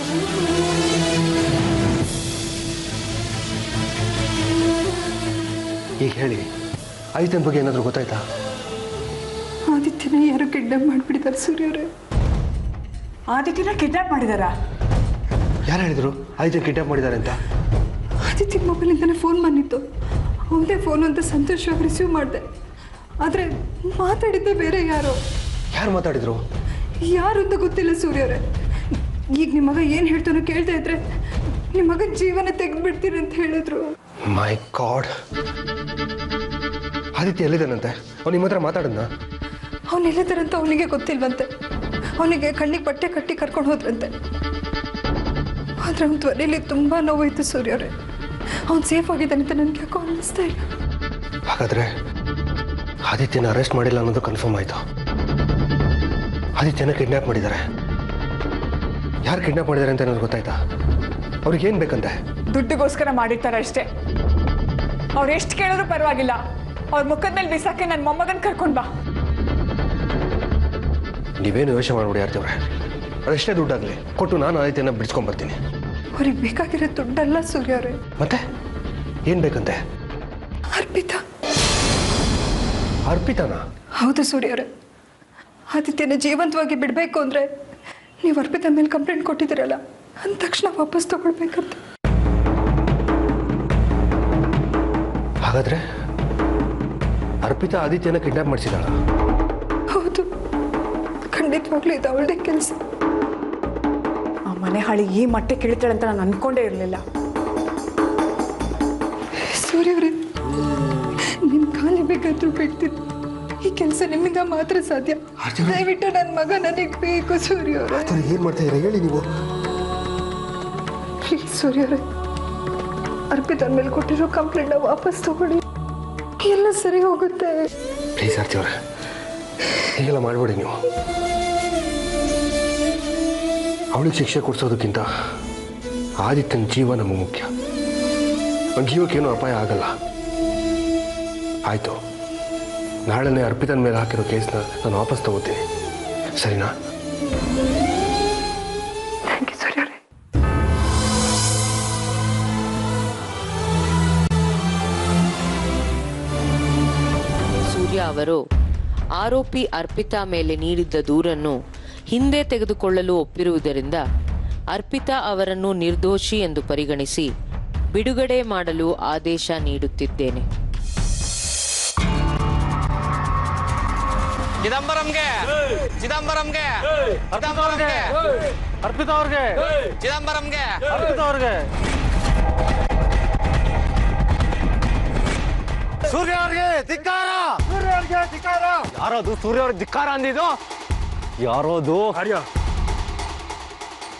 ಈಗ ಹೇಳಿ, ಆದಿತ್ಯನ ಬಗ್ಗೆ ಏನಾದರೂ ಗೊತ್ತಾಯ್ತಾ? ಆದಿತ್ಯನ ಯಾರು ಕಿಡ್ನಾಪ್ ಮಾಡಿಬಿಟ್ಟಿದ್ದಾರೆ ಸೂರ್ಯವರೇ. ಆದಿತ್ಯನ ಕಿಡ್ನಾಪ್ ಮಾಡಿದಾರಾ? ಯಾರು ಹೇಳಿದ್ರು ಆದಿತ್ಯನ ಕಿಡ್ನಾಪ್ ಮಾಡಿದ್ದಾರೆ ಅಂತ? ಆದಿತ್ಯನ ಮೊಬೈಲಿಂದನೇ ಫೋನ್ ಬಂದಿತ್ತು. ಅವನದೇ ಫೋನ್ ಅಂತ ಸಂತೋಷವಾಗಿ ರಿಸೀವ್ ಮಾಡಿದೆ. ಆದರೆ ಮಾತಾಡಿದ್ದೆ ಬೇರೆ ಯಾರೋ. ಯಾರು ಮಾತಾಡಿದ್ರು? ಯಾರು ಅಂತ ಗೊತ್ತಿಲ್ಲ ಸೂರ್ಯವರೇ. ಈಗ ನಿಮ್ಮ ಮಗ ಏನು ಹೇಳ್ತಾನೋ ಕೇಳ್ತಾ ಇದ್ರೆ ನಿಮ್ಮ ಮಗನ ಜೀವನ ತೆಗೆದುಬಿಡ್ತೀನಿ ಅಂತ ಹೇಳಿದ್ರು. ಮೈ ಗಾಡ್, ಆದಿತ್ಯ ಎಲ್ಲಿದ್ದಾನಂತೆ? ಅವ್ನು ನಿಮ್ಮ ಹತ್ರ ಮಾತಾಡದ್ನ? ಅವನು ಎಲ್ಲಿದ್ದಾರಂತ ಅವನಿಗೆ ಗೊತ್ತಿಲ್ವಂತೆ. ಅವನಿಗೆ ಕಣ್ಣಿಗೆ ಬಟ್ಟೆ ಕಟ್ಟಿ ಕರ್ಕೊಂಡು ಹೋದ್ರಂತೆ. ಆದರೆ ಅವನ ಧ್ವನಿಲಿ ತುಂಬ ನೋವಾಯಿತು ಸೂರ್ಯವರೇ. ಅವ್ನು ಸೇಫ್ ಆಗಿದ್ದಾನೆ ಅಂತ ನನಗೆ ಯಾಕೋ ಅನ್ನಿಸ್ತಾ ಇಲ್ಲ. ಹಾಗಾದ್ರೆ ಆದಿತ್ಯನ ಅರೆಸ್ಟ್ ಮಾಡಿಲ್ಲ ಅನ್ನೋದು ಕನ್ಫರ್ಮ್ ಆಯಿತು. ಆದಿತ್ಯನ ಕಿಡ್ನಾಪ್ ಮಾಡಿದ್ದಾರೆ. ಯಾರು ಕಿಡ್ನಾಪ್ ಮಾಡಿದ್ದಾರೆ ಅಂತ ನನಗೆ ಗೊತ್ತಾಯ್ತಾ? ಅವ್ರಿಗೆ ಏನು ಬೇಕಂತೆ? ದುಡ್ಡಿಗೋಸ್ಕರ ಮಾಡಿರ್ತಾರೆ ಅಷ್ಟೇ. ಅವ್ರು ಎಷ್ಟು ಕೇಳಿದ್ರು ಪರವಾಗಿಲ್ಲ, ಅವ್ರ ಮುಖದ ಮೇಲೆ ಬಿಸಾಕಿ ನನ್ನ ಮೊಮ್ಮಗನ ಕರ್ಕೊಂಡು ಬಾ. ನೀವೇನು ಯೋಚನೆ ಮಾಡ್ಬಿಡಿ ಆರ್ತಿವ್ರೆ. ಅದೆಷ್ಟೇ ದುಡ್ಡಾಗಲಿ ಕೊಟ್ಟು ನಾನು ಆದಿತ್ಯನ ಬಿಡಿಸ್ಕೊಂಡ್ಬರ್ತೀನಿ. ಅವ್ರಿಗೆ ಬೇಕಾಗಿರೋ ದುಡ್ಡಲ್ಲ ಸೂರ್ಯವರೇ. ಮತ್ತೆ ಏನು ಬೇಕಂತೆ? ಅರ್ಪಿತಾ. ಅರ್ಪಿತಾನಾ? ಹೌದು ಸೂರ್ಯವರೇ. ಆದಿತ್ಯನ ಜೀವಂತವಾಗಿ ಬಿಡಬೇಕು ಅಂದರೆ ನೀವು ಅರ್ಪಿತಾ ಮೇಲೆ ಕಂಪ್ಲೇಂಟ್ ಕೊಟ್ಟಿದ್ದೀರಲ್ಲ, ಅಂದ ತಕ್ಷಣ ವಾಪಸ್ ತಗೊಳ್ಬೇಕಂತ. ಹಾಗಾದ್ರೆ ಅರ್ಪಿತಾ ಆದಿತ್ಯನ ಕಿಡ್ನಾಪ್ ಮಾಡಿಸಿದಾಳ? ಹೌದು, ಖಂಡಿತವಾಗ್ಲೂ ಇದು ಅವಳದೇ ಕೆಲಸ. ಆ ಮನೆ ಹಾಳಿ ಈ ಮಟ್ಟಕ್ಕೆ ಕೇಳ್ತಾಳೆ ಅಂತ ನಾನು ಅನ್ಕೊಂಡೇ ಇರಲಿಲ್ಲ. ಸೂರ್ಯವರೇ, ನಿಮ್ಮ ಕಾಲಿ ಬೇಕಾದ್ರೂ ಬಿಡ್ತೀನಿ. ಈ ಕೆಲಸ ನಿಮ್ಮಿಂದ ಮಾತ್ರ ಸಾಧ್ಯ. ದಯವಿಟ್ಟು ನನ್ನ ಮಗ ನನಗೆ ಬೇಕು ಸೂರ್ಯವರೇ. ಏನು ಮಾಡ್ತಾ ಇದ್ದೀರಾ ಹೇಳಿ ನೀವು? ಪ್ಲೀಸ್ ಸೂರ್ಯವರೇ, ಅರ್ಪಿತಾ ಮೇಲೆ ಕೊಟ್ಟಿರೋ ಕಂಪ್ಲೇಂಟ್ನ ವಾಪಸ್ ತಗೊಳ್ಳಿ. ಎಲ್ಲ ಸರಿ ಹೋಗುತ್ತೆ. ಪ್ಲೀಸ್ ಆರ್ತಿವ್ರೆ, ಹೀಗೆಲ್ಲ ಮಾಡಬೇಡಿ ನೀವು. ಅವಳಿಗೆ ಶಿಕ್ಷೆ ಕೊಡಿಸೋದಕ್ಕಿಂತ ಆದಿತ್ಯನ ಜೀವ ನಮಗೆ ಮುಖ್ಯ. ಒಂದು ಜೀವಕ್ಕೇನು ಅಪಾಯ ಆಗಲ್ಲ. ಆಯಿತು, ನಾಳೆನೇ ಅರ್ಪಿತನ ಮೇಲೆ ಹಾಕಿರೋ ಕೇಸ್ನ ನಾನು ವಾಪಸ್ ತಗೋತೀನಿ, ಸರಿನಾ? Thank you ಸೂರ್ಯವರೇ. ಸೂರ್ಯ ಅವರು ಆರೋಪಿ ಅರ್ಪಿತಾ ಮೇಲೆ ನೀಡಿದ್ದ ದೂರನ್ನು ಹಿಂದೆ ತೆಗೆದುಕೊಳ್ಳಲು ಒಪ್ಪಿರುವುದರಿಂದ ಅರ್ಪಿತಾ ಅವರನ್ನು ನಿರ್ದೋಷಿ ಎಂದು ಪರಿಗಣಿಸಿ ಬಿಡುಗಡೆ ಮಾಡಲು ಆದೇಶ ನೀಡುತ್ತಿದ್ದೇನೆ. ಚಿದಂಬರಂಗೆ ಚಿದಂಬರಂಗೆ ಅರ್ಪಿತಾ ಅವ್ರಿಗೆ ಚಿದಂಬರಂಗೆ ಅರ್ಪಿತಾ ಅವ್ರಿಗೆ ಸೂರ್ಯ ಅವ್ರಿಗೆ ಧಿಕ್ಕಾರ! ಸೂರ್ಯ ಅವ್ರಿಗೆ ಧಿಕ್ಕಾರ! ಯಾರೋದು ಸೂರ್ಯ ಅವ್ರಿಗೆ ಧಿಕ್ಕಾರ ಅಂದಿದ್ದು? ಯಾರೋದು?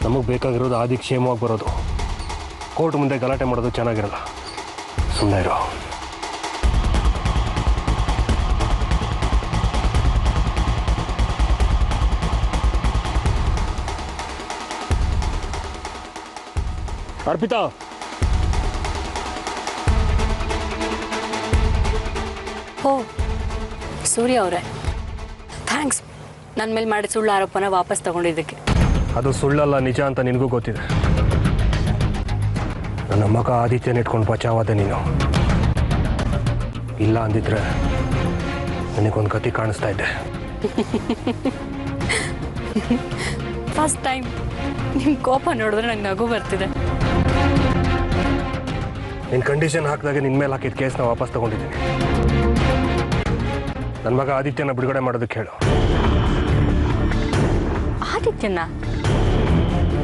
ನಮಗೆ ಬೇಕಾಗಿರೋದು ಆದಿ ಕ್ಷೇಮವಾಗಿ ಬರೋದು. ಕೋರ್ಟ್ ಮುಂದೆ ಗಲಾಟೆ ಮಾಡೋದು ಚೆನ್ನಾಗಿರಲ್ಲ. ಸುಮ್ಮನೆ ಇರೋ. ಅರ್ಪಿತಾ, ಓ ಸೂರ್ಯ ಅವರೇ, ಥ್ಯಾಂಕ್ಸ್ ನನ್ನ ಮೇಲೆ ಮಾಡಿ ಸುಳ್ಳು ಆರೋಪನ ವಾಪಸ್ ತಗೊಂಡಿದ್ದಕ್ಕೆ. ಅದು ಸುಳ್ಳಲ್ಲ, ನಿಜ ಅಂತ ನಿನಗೂ ಗೊತ್ತಿದೆ. ನನ್ನ ಮಗ ಆದಿತ್ಯನ ಇಟ್ಕೊಂಡು ಬಚಾವಾದೆ ನೀನು. ಇಲ್ಲ ಅಂದಿದ್ರೆ ನನಗೊಂದು ಗತಿ ಕಾಣಿಸ್ತಾ ಇದ್ದೆ. ಫಸ್ಟ್ ಟೈಮ್ ನಿಮ್ಮ ಕೋಪ ನೋಡಿದ್ರೆ ನಂಗೆ ನಗು ಬರ್ತಿದೆ. ನಿನ್ನ ಕಂಡೀಷನ್ ಹಾಕಿದಾಗ ನಿನ್ನ ಮೇಲೆ ಹಾಕಿದ ಕೇಸ್ನ ವಾಪಸ್ ತಗೊಂಡಿದ್ದೀನಿ. ನನ್ನ ಮಗ ಆದಿತ್ಯನ ಬಿಡುಗಡೆ ಮಾಡೋದಕ್ಕೆ ಹೇಳು. ಆದಿತ್ಯನ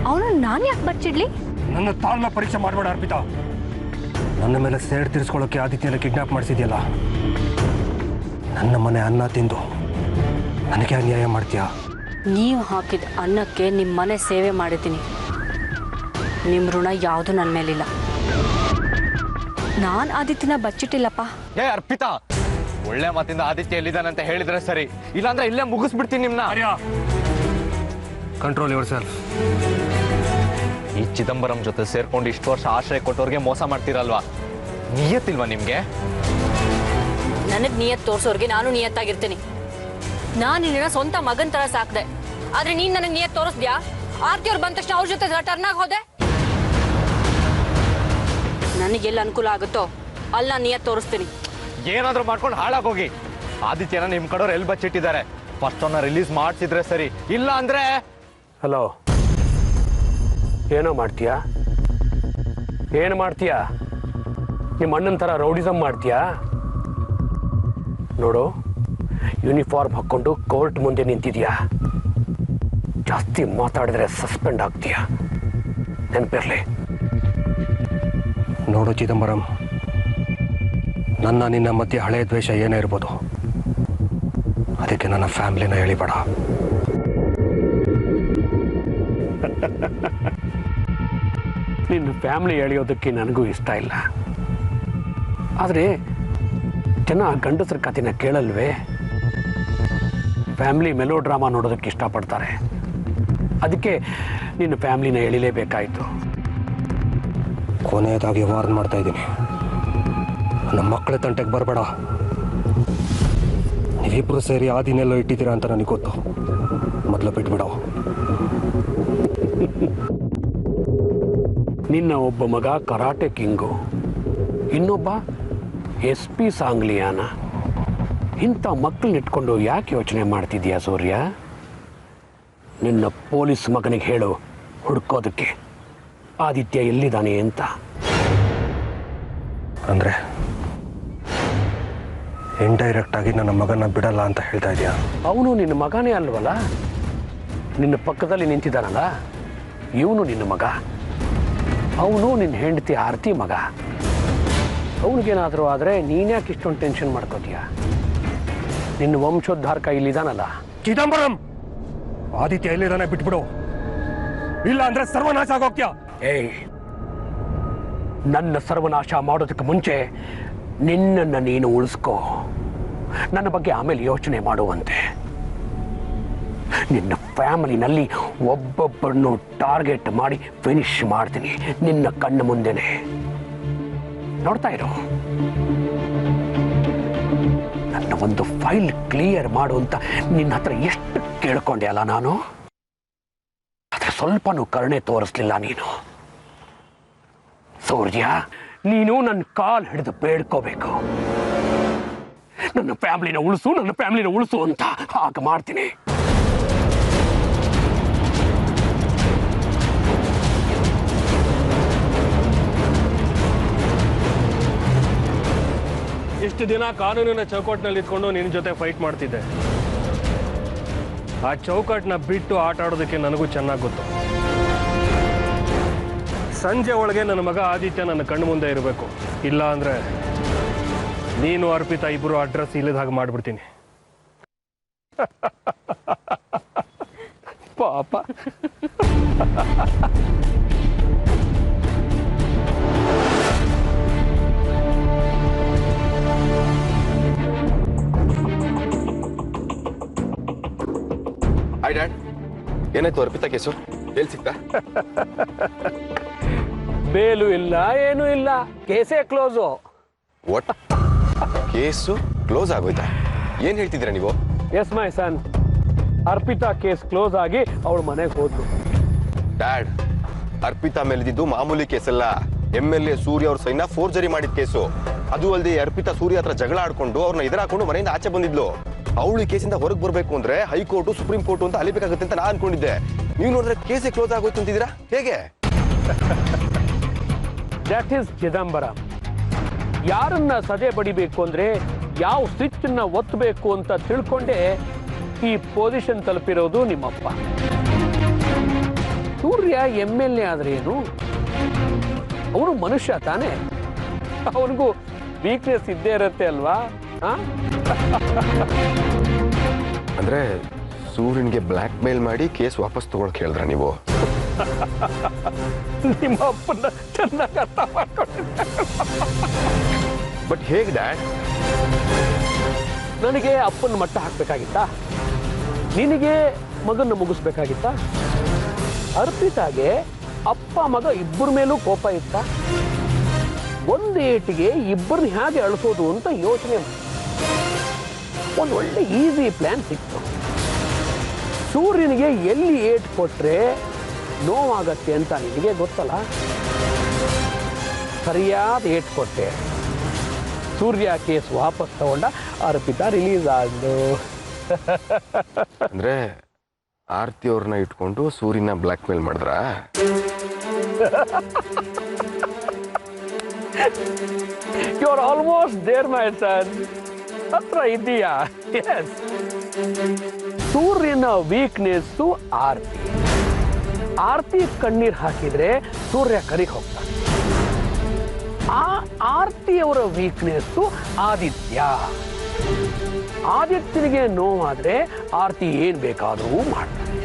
ಅವನು ನಾನು ಯಾಕೆ ಬಚ್ಚಿಡ್ಲಿ? ನನ್ನ ತಾಳ್ಮೆ ಪರೀಕ್ಷೆ ಮಾಡಬೇಡ ಅರ್ಪಿತಾ. ನನ್ನ ಮೇಲೆ ಸೇಡ್ ತೀರಿಸ್ಕೊಳ್ಳೋಕೆ ಆದಿತ್ಯನ ಕಿಡ್ನಾಪ್ ಮಾಡಿಸಿದ್ಯಲ್ಲ, ನನ್ನ ಮನೆ ಅನ್ನ ತಿಂದು ನನಗೆ ಅನ್ಯಾಯ ಮಾಡ್ತೀಯಾ? ನೀವು ಹಾಕಿದ ಅನ್ನಕ್ಕೆ ನಿಮ್ಮ ಮನೆ ಸೇವೆ ಮಾಡಿದ್ದೀನಿ. ನಿಮ್ಮ ಋಣ ಯಾವುದು ನನ್ನ ಮೇಲಿಲ್ಲ. ನಾನು ಆದಿತ್ಯನ ಬಚ್ಚಿಟ್ಟಿಲ್ಲಪ್ಪ. ಏ ಅರ್ಪಿತಾ, ಒಳ್ಳೆ ಮಾತಿಂದ ಆದಿತ್ಯ ಎಲ್ಲಿದ್ದಾನಂತ ಹೇಳಿದ್ರೆ ಸರಿ, ಇಲ್ಲಾಂದ್ರೆ ಇಲ್ಲೇ ಮುಗಿಸ್ಬಿಡ್ತೀನಿ ನಿಮ್ನ. Control your self. ಈ ಚಿದಂಬರಂ ಜೊತೆ ಸೇರ್ಕೊಂಡು ಇಷ್ಟು ವರ್ಷ ಆಶ್ರಯ ಕೊಟ್ಟವ್ರಿಗೆ ಮೋಸ ಮಾಡ್ತೀರಲ್ವಾ? ನಿಯತ್ತಿಲ್ವಾ ನಿಮ್ಗೆ? ನನಗೆ ನಿಯತ್ ತೋರಿಸೋರ್ಗೆ ನಾನು ನಿಯತ್ತಾಗಿರ್ತೀನಿ. ನಾನು ನಿನ್ನ ಸ್ವಂತ ಮಗನ ತರ ಸಾಕ್ದೆ, ಆದ್ರೆ ನೀನ್ ನನಗೆ ನಿಯತ್ ತೋರಿಸ್ದ್ಯಾ? ಆರ್ತಿ ಅವ್ರು ಬಂದ ತಕ್ಷಣ ಅವ್ರ ಜೊತೆ ಟರ್ನ್ ಆಗಿ ಹೋದೆ. ನನಗೆಲ್ಲ ಅನುಕೂಲ ಆಗುತ್ತೋ ಅಲ್ಲಿ ನಾನು ನಿಯತ್ ತೋರಿಸ್ತೀನಿ. ಏನಾದ್ರೂ ಮಾಡ್ಕೊಂಡು ಹಾಳಾಗೋಗಿ. ಆದಿತ್ಯನ ನಿಮ್ ಕಡೆಯವ್ರು ಎಲ್ಲಿ ಬಚ್ಚಿಟ್ಟಿದ್ದಾರೆ, ಫಸ್ಟ್ ಅವನ್ನ ರಿಲೀಸ್ ಮಾಡ್ಸಿದ್ರೆ ಸರಿ, ಇಲ್ಲ ಅಂದ್ರೆ. ಹಲೋ, ಏನೋ ಮಾಡ್ತೀಯಾ? ಏನು ಮಾಡ್ತೀಯಾ? ನಿಮ್ಮ ಅಣ್ಣನ ಥರ ರೌಡಿಸಮ್ ಮಾಡ್ತೀಯಾ? ನೋಡು, ಯೂನಿಫಾರ್ಮ್ ಹಾಕ್ಕೊಂಡು ಕೋರ್ಟ್ ಮುಂದೆ ನಿಂತಿದ್ಯಾ. ಜಾಸ್ತಿ ಮಾತಾಡಿದ್ರೆ ಸಸ್ಪೆಂಡ್ ಆಗ್ತೀಯಾ, ನೆನಪಿರ್ಲಿ. ನೋಡು ಚಿದಂಬರಂ, ನನ್ನ ನಿನ್ನ ಮಧ್ಯೆ ಹಳೆಯ ದ್ವೇಷ ಏನೇ ಇರ್ಬೋದು, ಅದಕ್ಕೆ ನನ್ನ ಫ್ಯಾಮಿಲಿನ ಹೇಳಿಬೇಡ. ನಿನ್ನ ಫ್ಯಾಮಿಲಿ ಎಳೆಯೋದಕ್ಕೆ ನನಗೂ ಇಷ್ಟ ಇಲ್ಲ. ಆದರೆ ಜನ ಗಂಡಸರ ಕಥೆನ ಕೇಳಲ್ವೇ? ಫ್ಯಾಮಿಲಿ ಮೆಲೋ ಡ್ರಾಮಾ ನೋಡೋದಕ್ಕೆ ಇಷ್ಟಪಡ್ತಾರೆ. ಅದಕ್ಕೆ ನಿನ್ನ ಫ್ಯಾಮಿಲಿನ ಎಳಿಲೇಬೇಕಾಯಿತು. ಕೊನೆಯದಾಗಿ ವಾರ್ನ್ ಮಾಡ್ತಾ ಇದ್ದೀನಿ, ನಮ್ಮ ಮಕ್ಕಳ ತಂಟೆಗೆ ಬರಬೇಡ. ನೀವಿಬ್ಬರು ಸೇರಿ ಆ ದಿನೆಲ್ಲೋ ಇಟ್ಟಿದ್ದೀರಾ ಅಂತ ನನಗೆ ಗೊತ್ತು. ಮೊದಲು ಬಿಟ್ಬಿಡೋ. ನಿನ್ನ ಒಬ್ಬ ಮಗ ಕರಾಟೆ ಕಿಂಗು, ಇನ್ನೊಬ್ಬ SP ಸಾಂಗ್ಲಿಯಾನ. ಇಂಥ ಮಕ್ಕಳನ್ನ ಇಟ್ಕೊಂಡು ಯಾಕೆ ಯೋಚನೆ ಮಾಡ್ತಿದ್ಯಾ ಸೂರ್ಯ? ನಿನ್ನ ಪೊಲೀಸ್ ಮಗನಿಗೆ ಹೇಳು ಹುಡ್ಕೋದಕ್ಕೆ ಆದಿತ್ಯ ಎಲ್ಲಿದ್ದಾನೆ ಅಂತ. ಅಂದರೆ ಇಂಡೈರೆಕ್ಟ್ ಆಗಿ ನನ್ನ ಮಗನ ಬಿಡಲ್ಲ ಅಂತ ಹೇಳ್ತಾ ಇದೆಯಾ? ಅವನು ನಿನ್ನ ಮಗನೇ ಅಲ್ವಲ್ಲ, ನಿನ್ನ ಪಕ್ಕದಲ್ಲಿ ನಿಂತಿದ್ದಾನಲ್ಲ, ಇವನು ನಿನ್ನ ಮಗ. ಅವನು ನಿನ್ನ ಹೆಂಡತಿ ಆರತಿ ಮಗ. ಅವನಿಗೇನಾದರೂ ಆದರೆ ನೀನ್ಯಾಕೆ ಇಷ್ಟೊಂದು ಟೆನ್ಷನ್ ಮಾಡ್ಕೋತೀಯ? ನಿನ್ನ ವಂಶೋದ್ಧಾರಕ ಇಲ್ಲಿದ್ದಾನಲ್ಲ. ಚಿದಂಬರಂ, ಆದಿತ್ಯ ಎಲ್ಲಿದ್ದಾನೆ ಬಿಟ್ಬಿಡು, ಇಲ್ಲ ಅಂದ್ರೆ ಸರ್ವನಾಶ ಆಗೋಗ್ತೀಯ. ಏಯ್, ನನ್ನ ಸರ್ವನಾಶ ಮಾಡೋದಕ್ಕೆ ಮುಂಚೆ ನಿನ್ನನ್ನು ನೀನು ಉಳಿಸ್ಕೋ. ನನ್ನ ಬಗ್ಗೆ ಆಮೇಲೆ ಯೋಚನೆ ಮಾಡುವಂತೆ. ನಿನ್ನ ಫ್ಯಾಮಿಲಿನಲ್ಲಿ ಒಬ್ಬೊಬ್ಬರನ್ನು ಟಾರ್ಗೆಟ್ ಮಾಡಿ ಫಿನಿಶ್ ಮಾಡ್ತೀನಿ ನಿನ್ನ ಕಣ್ಣು ಮುಂದೆನೆ. ನೋಡ್ತಾ ಇರೋ, ನನ್ನ ಒಂದು ಫೈಲ್ ಕ್ಲಿಯರ್ ಮಾಡು ಅಂತ ನಿನ್ನ ಹತ್ರ ಎಷ್ಟು ಕೇಳ್ಕೊಂಡೆ ಅಲ್ಲ ನಾನು, ಆದ್ರೆ ಸ್ವಲ್ಪನೂ ಕರುಣೆ ತೋರಿಸ್ಲಿಲ್ಲ ನೀನು. ಸೂರ್ಯ, ನೀನು ನನ್ನ ಕಾಲ್ ಹಿಡಿದು ಬೇಡ್ಕೋಬೇಕು, ನನ್ನ ಫ್ಯಾಮಿಲಿನ ಉಳಿಸು, ನನ್ನ ಫ್ಯಾಮಿಲಿನ ಉಳಿಸು ಅಂತ. ಹಾಗೆ ಮಾಡ್ತೀನಿ. ಇಷ್ಟು ದಿನ ಕಾನೂನಿನ ಚೌಕಟ್ಟಿನಲ್ಲಿ ಇದ್ಕೊಂಡು ನಿನ್ನ ಜೊತೆ ಫೈಟ್ ಮಾಡ್ತಿದ್ದೆ. ಆ ಚೌಕಟ್ಟನ್ನ ಬಿಟ್ಟು ಆಟ ಆಡೋದಕ್ಕೆ ನನಗೂ ಚೆನ್ನಾಗಿ ಗೊತ್ತು. ಸಂಜೆ ಒಳಗೆ ನನ್ನ ಮಗ ಆದಿತ್ಯ ನನ್ನ ಕಣ್ಣು ಮುಂದೆ ಇರಬೇಕು, ಇಲ್ಲ ಅಂದ್ರೆ ನೀನು ಅರ್ಪಿತಾ ಇಬ್ಬರು ಅಡ್ರೆಸ್ ಇಲ್ಲದ ಹಾಗೆ ಮಾಡ್ಬಿಡ್ತೀನಿ. ಪಾಪ. ಹಾಯ್ ಡ್ಯಾಡ್, ಏನಾಯ್ತು ಅರ್ಪಿತಾ ಕೇಸು? ಎಲ್ಲಿ ಸಿಗ್ತಾ? ಬೇಲು ಇಲ್ಲ, ಏನೂ ಇಲ್ಲ, ಕೇಸೇ ಕ್ಲೋಸು. ಒಟ್ ಕೇಸು ಕ್ಲೋಸ್ ಆಗೋಯ್ತಾ? ಏನ್ ಹೇಳ್ತಿದ್ದೀರಾ ನೀವು? ಎಸ್ ಮೈ ಸನ್, ಅರ್ಪಿತಾ ಕೇಸ್ ಕ್ಲೋಸ್ ಆಗಿ ಅವಳ ಮನೆಗೆ ಹೋದ್ರು. ಡ್ಯಾಡ್, ಅರ್ಪಿತಾ ಮೇಲಿದ್ದು ಮಾಮೂಲಿ ಕೇಸಲ್ಲ. MLA ಸೂರ್ಯ ಅವ್ರ ಸೈನ ಫೋರ್ಜರಿ ಮಾಡಿದ ಕೇಸು. ಅದು ಅಲ್ಲದೆ ಅರ್ಪಿತಾ ಸೂರ್ಯ ಹತ್ರ ಜಗಳ ಆಡ್ಕೊಂಡು ಅವ್ರನ್ನ ಎದುರಾಕೊಂಡು ಮನೆಯಿಂದ ಆಚೆ ಬಂದಿದ್ಲು. ಅವಳು ಈ ಕೇಸಿಂದ ಹೊರಗೆ ಬರ್ಬೇಕು ಅಂದ್ರೆ ಹೈಕೋರ್ಟು ಸುಪ್ರೀಂ ಕೋರ್ಟು ಅಂತ ಅಲಿಬೇಕಾಗುತ್ತೆ ಅಂತ ನಾನು ಅನ್ಕೊಂಡಿದ್ದೆ. ನೀವು ನೋಡಿದ್ರೆ ಕೇಸೇ ಕ್ಲೋಸ್ ಆಗೋಯ್ತು ಅಂತಿದ್ದೀರಾ, ಹೇಗೆ? That is Chidambaram. ಯಾರನ್ನ ಸದೆ ಬಡಿಬೇಕು ಅಂದ್ರೆ ಯಾವ ಸ್ವಿಚ್ ನ ಒತ್ತಬೇಕು ಅಂತ ತಿಳ್ಕೊಂಡೆ ಈ ಪೊಸಿಷನ್ ತಲುಪಿರೋದು ನಿಮ್ಮಪ್ಪ. ಸೂರ್ಯ MLA ಆದ್ರೆ ಏನು, ಅವನು ಮನುಷ್ಯ ತಾನೆ, ಅವನಿಗೂ ವೀಕ್ನೆಸ್ ಇದ್ದೇ ಇರುತ್ತೆ ಅಲ್ವಾ? ಅಂದ್ರೆ ಸೂರ್ಯನ್ಗೆ ಬ್ಲ್ಯಾಕ್ ಮೇಲ್ ಮಾಡಿ ಕೇಸ್ ವಾಪಸ್ ತಗೊಳಕ್ ಹೇಳಿದ್ರ ನೀವು? ನಿಮ್ಮ ಅಪ್ಪನ ಚೆನ್ನಾಗಿ ಅರ್ಥ ಮಾಡ್ಕೊಂಡಿದ್ದೆ. ಬಟ್ ಹೇಗೆ ಡ್ಯಾಡ್? ನನಗೆ ಅಪ್ಪನ ಮಟ್ಟ ಹಾಕ್ಬೇಕಾಗಿತ್ತಾ? ನಿನಗೆ ಮಗನ್ನ ಮುಗಿಸ್ಬೇಕಾಗಿತ್ತಾ? ಅರ್ಪಿತಾಗೆ ಅಪ್ಪ ಮಗ ಇಬ್ಬರ ಮೇಲೂ ಕೋಪ ಇತ್ತ. ಒಂದು ಏಟಿಗೆ ಇಬ್ಬರನ್ನ ಹೇಗೆ ಅಳಿಸೋದು ಅಂತ ಯೋಚನೆ ಮಾಡಿ ಒಂದು ಒಳ್ಳೆ ಈಸಿ ಪ್ಲಾನ್ ಸಿಕ್ತು. ಸೂರ್ಯನಿಗೆ ಎಲ್ಲಿ ಏಟ್ ಕೊಟ್ರೆ ನೋವಾಗತ್ತೆ ಅಂತ ನಿನಗೆ ಗೊತ್ತಲ್ಲ. ಸರಿಯಾದ ಏಟ್ ಕೊಟ್ಟೆ, ಸೂರ್ಯ ಕೇಸ್ ವಾಪಸ್ ತಗೊಂಡ, ಅರ್ಪಿತಾ ರಿಲೀಸ್ ಆದ್ಲು. ಅಂದ್ರೆ ಆರ್ತಿ ಅವ್ರನ್ನ ಇಟ್ಕೊಂಡು ಸೂರ್ಯನ ಬ್ಲ್ಯಾಕ್ ಮೇಲ್ ಮಾಡಿದ್ರ? You are almost there my son. ಹತ್ರ ಇದೀಯಾ? ಎಸ್. ಸೂರ್ಯನ ವೀಕ್ನೆಸ್ಸು ಆರ್ತಿ. ಆರ್ತಿ ಕಣ್ಣೀರ್ ಹಾಕಿದ್ರೆ ಸೂರ್ಯ ಕರಿಗೆ ಹೋಗ್ತಾನೆ. ಆ ಆರ್ತಿಯವರ ವೀಕ್ನೆಸ್ಸು ಆದಿತ್ಯ. ಆದಿತ್ಯನಿಗೆ ನೋವಾದ್ರೆ ಆರ್ತಿ ಏನ್ ಬೇಕಾದರೂ ಮಾಡ್ತಾನೆ.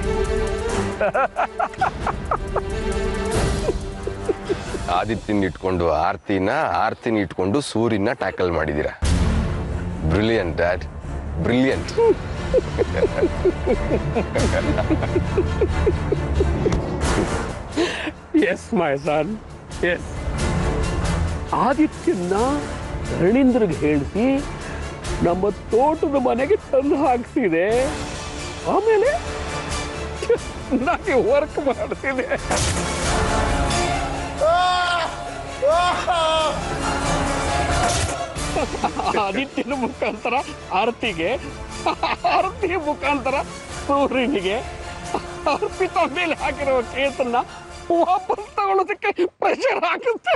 ಆದಿತ್ಯನ ಇಟ್ಕೊಂಡು ಆರ್ತಿನ, ಆರ್ತಿನ ಇಟ್ಕೊಂಡು ಸೂರ್ಯನ ಟ್ಯಾಕಲ್ ಮಾಡಿದೀರಾ. Brilliant dad, brilliant. ಎಸ್ ಮೈ ಸನ್, ಎಸ್. ಆದಿತ್ಯನ ರಣೀಂದ್ರಿಗೆ ಹೇಳಿಸಿ ನಮ್ಮ ತೋಟದ ಮನೆಗೆ ತಂದು ಹಾಕ್ಸಿದೆ. ಆಮೇಲೆ ನನಗೆ ವರ್ಕ್ ಮಾಡ್ತಿದೆ. ಆದಿತ್ಯನ ಮುಖಾಂತರ ಆರ್ತಿಗೆ, ಆರ್ತಿ ಮುಖಾಂತರ ಸೂರ್ಯನಿಗೆ, ಅರ್ಪಿತಾ ಮೇಲೆ ಹಾಕಿರೋ ಕೇಸನ್ನ ವಾಪಸ್ ತಗೊಳ್ಳೋದಕ್ಕೆ ಪ್ರೆಷರ್ ಹಾಕುತ್ತೆ.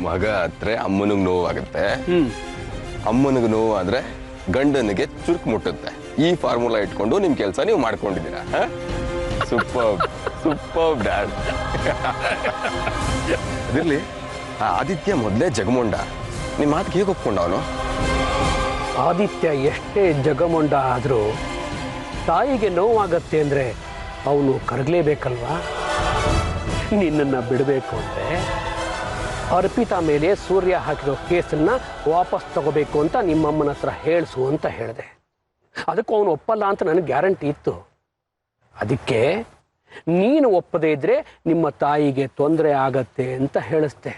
ಮಗ ಹತ್ರ ಅಮ್ಮನಿಗೆ ನೋವಾಗುತ್ತೆ, ಅಮ್ಮನಿಗೆ ನೋವಾದ್ರೆ ಗಂಡನಿಗೆ ಚುರುಕು ಮುಟ್ಟುತ್ತೆ. ಈ ಫಾರ್ಮುಲಾ ಇಟ್ಕೊಂಡು ನಿಮ್ ಕೆಲಸ ನೀವು ಮಾಡ್ಕೊಂಡಿದ್ದೀರಾ. Super, super dad. ಅದಿರ್ಲಿ, ಆ ಆದಿತ್ಯ ಮೊದಲೇ ಜಗಮೊಂಡ, ನಿಮ್ಮ ಮಾತಿಗೆ ಹೇಗೆ ಒಪ್ಕೊಂಡ ಅವನು? ಆದಿತ್ಯ ಎಷ್ಟೇ ಜಗಮೊಂಡ ಆದರೂ ತಾಯಿಗೆ ನೋವಾಗತ್ತೆ ಅಂದ್ರೆ ಅವನು ಕರಗಲೇಬೇಕಲ್ವಾ? ನಿನ್ನನ್ನು ಬಿಡಬೇಕು ಅಂದರೆ ಅರ್ಪಿತಾ ಮೇಲೆ ಸೂರ್ಯ ಹಾಕಿರೋ ಕೇಸನ್ನ ವಾಪಸ್ ತಗೋಬೇಕು ಅಂತ ನಿಮ್ಮಮ್ಮನ ಹತ್ರ ಹೇಳಿಸು ಅಂತ ಹೇಳಿದೆ. ಅದಕ್ಕೂ ಅವನು ಒಪ್ಪಲ್ಲ ಅಂತ ನನಗೆ ಗ್ಯಾರಂಟಿ ಇತ್ತು. ಅದಕ್ಕೆ ನೀನು ಒಪ್ಪದೇ ಇದ್ರೆ ನಿಮ್ಮ ತಾಯಿಗೆ ತೊಂದರೆ ಆಗತ್ತೆ ಅಂತ ಹೇಳಿಸ್ದೆ.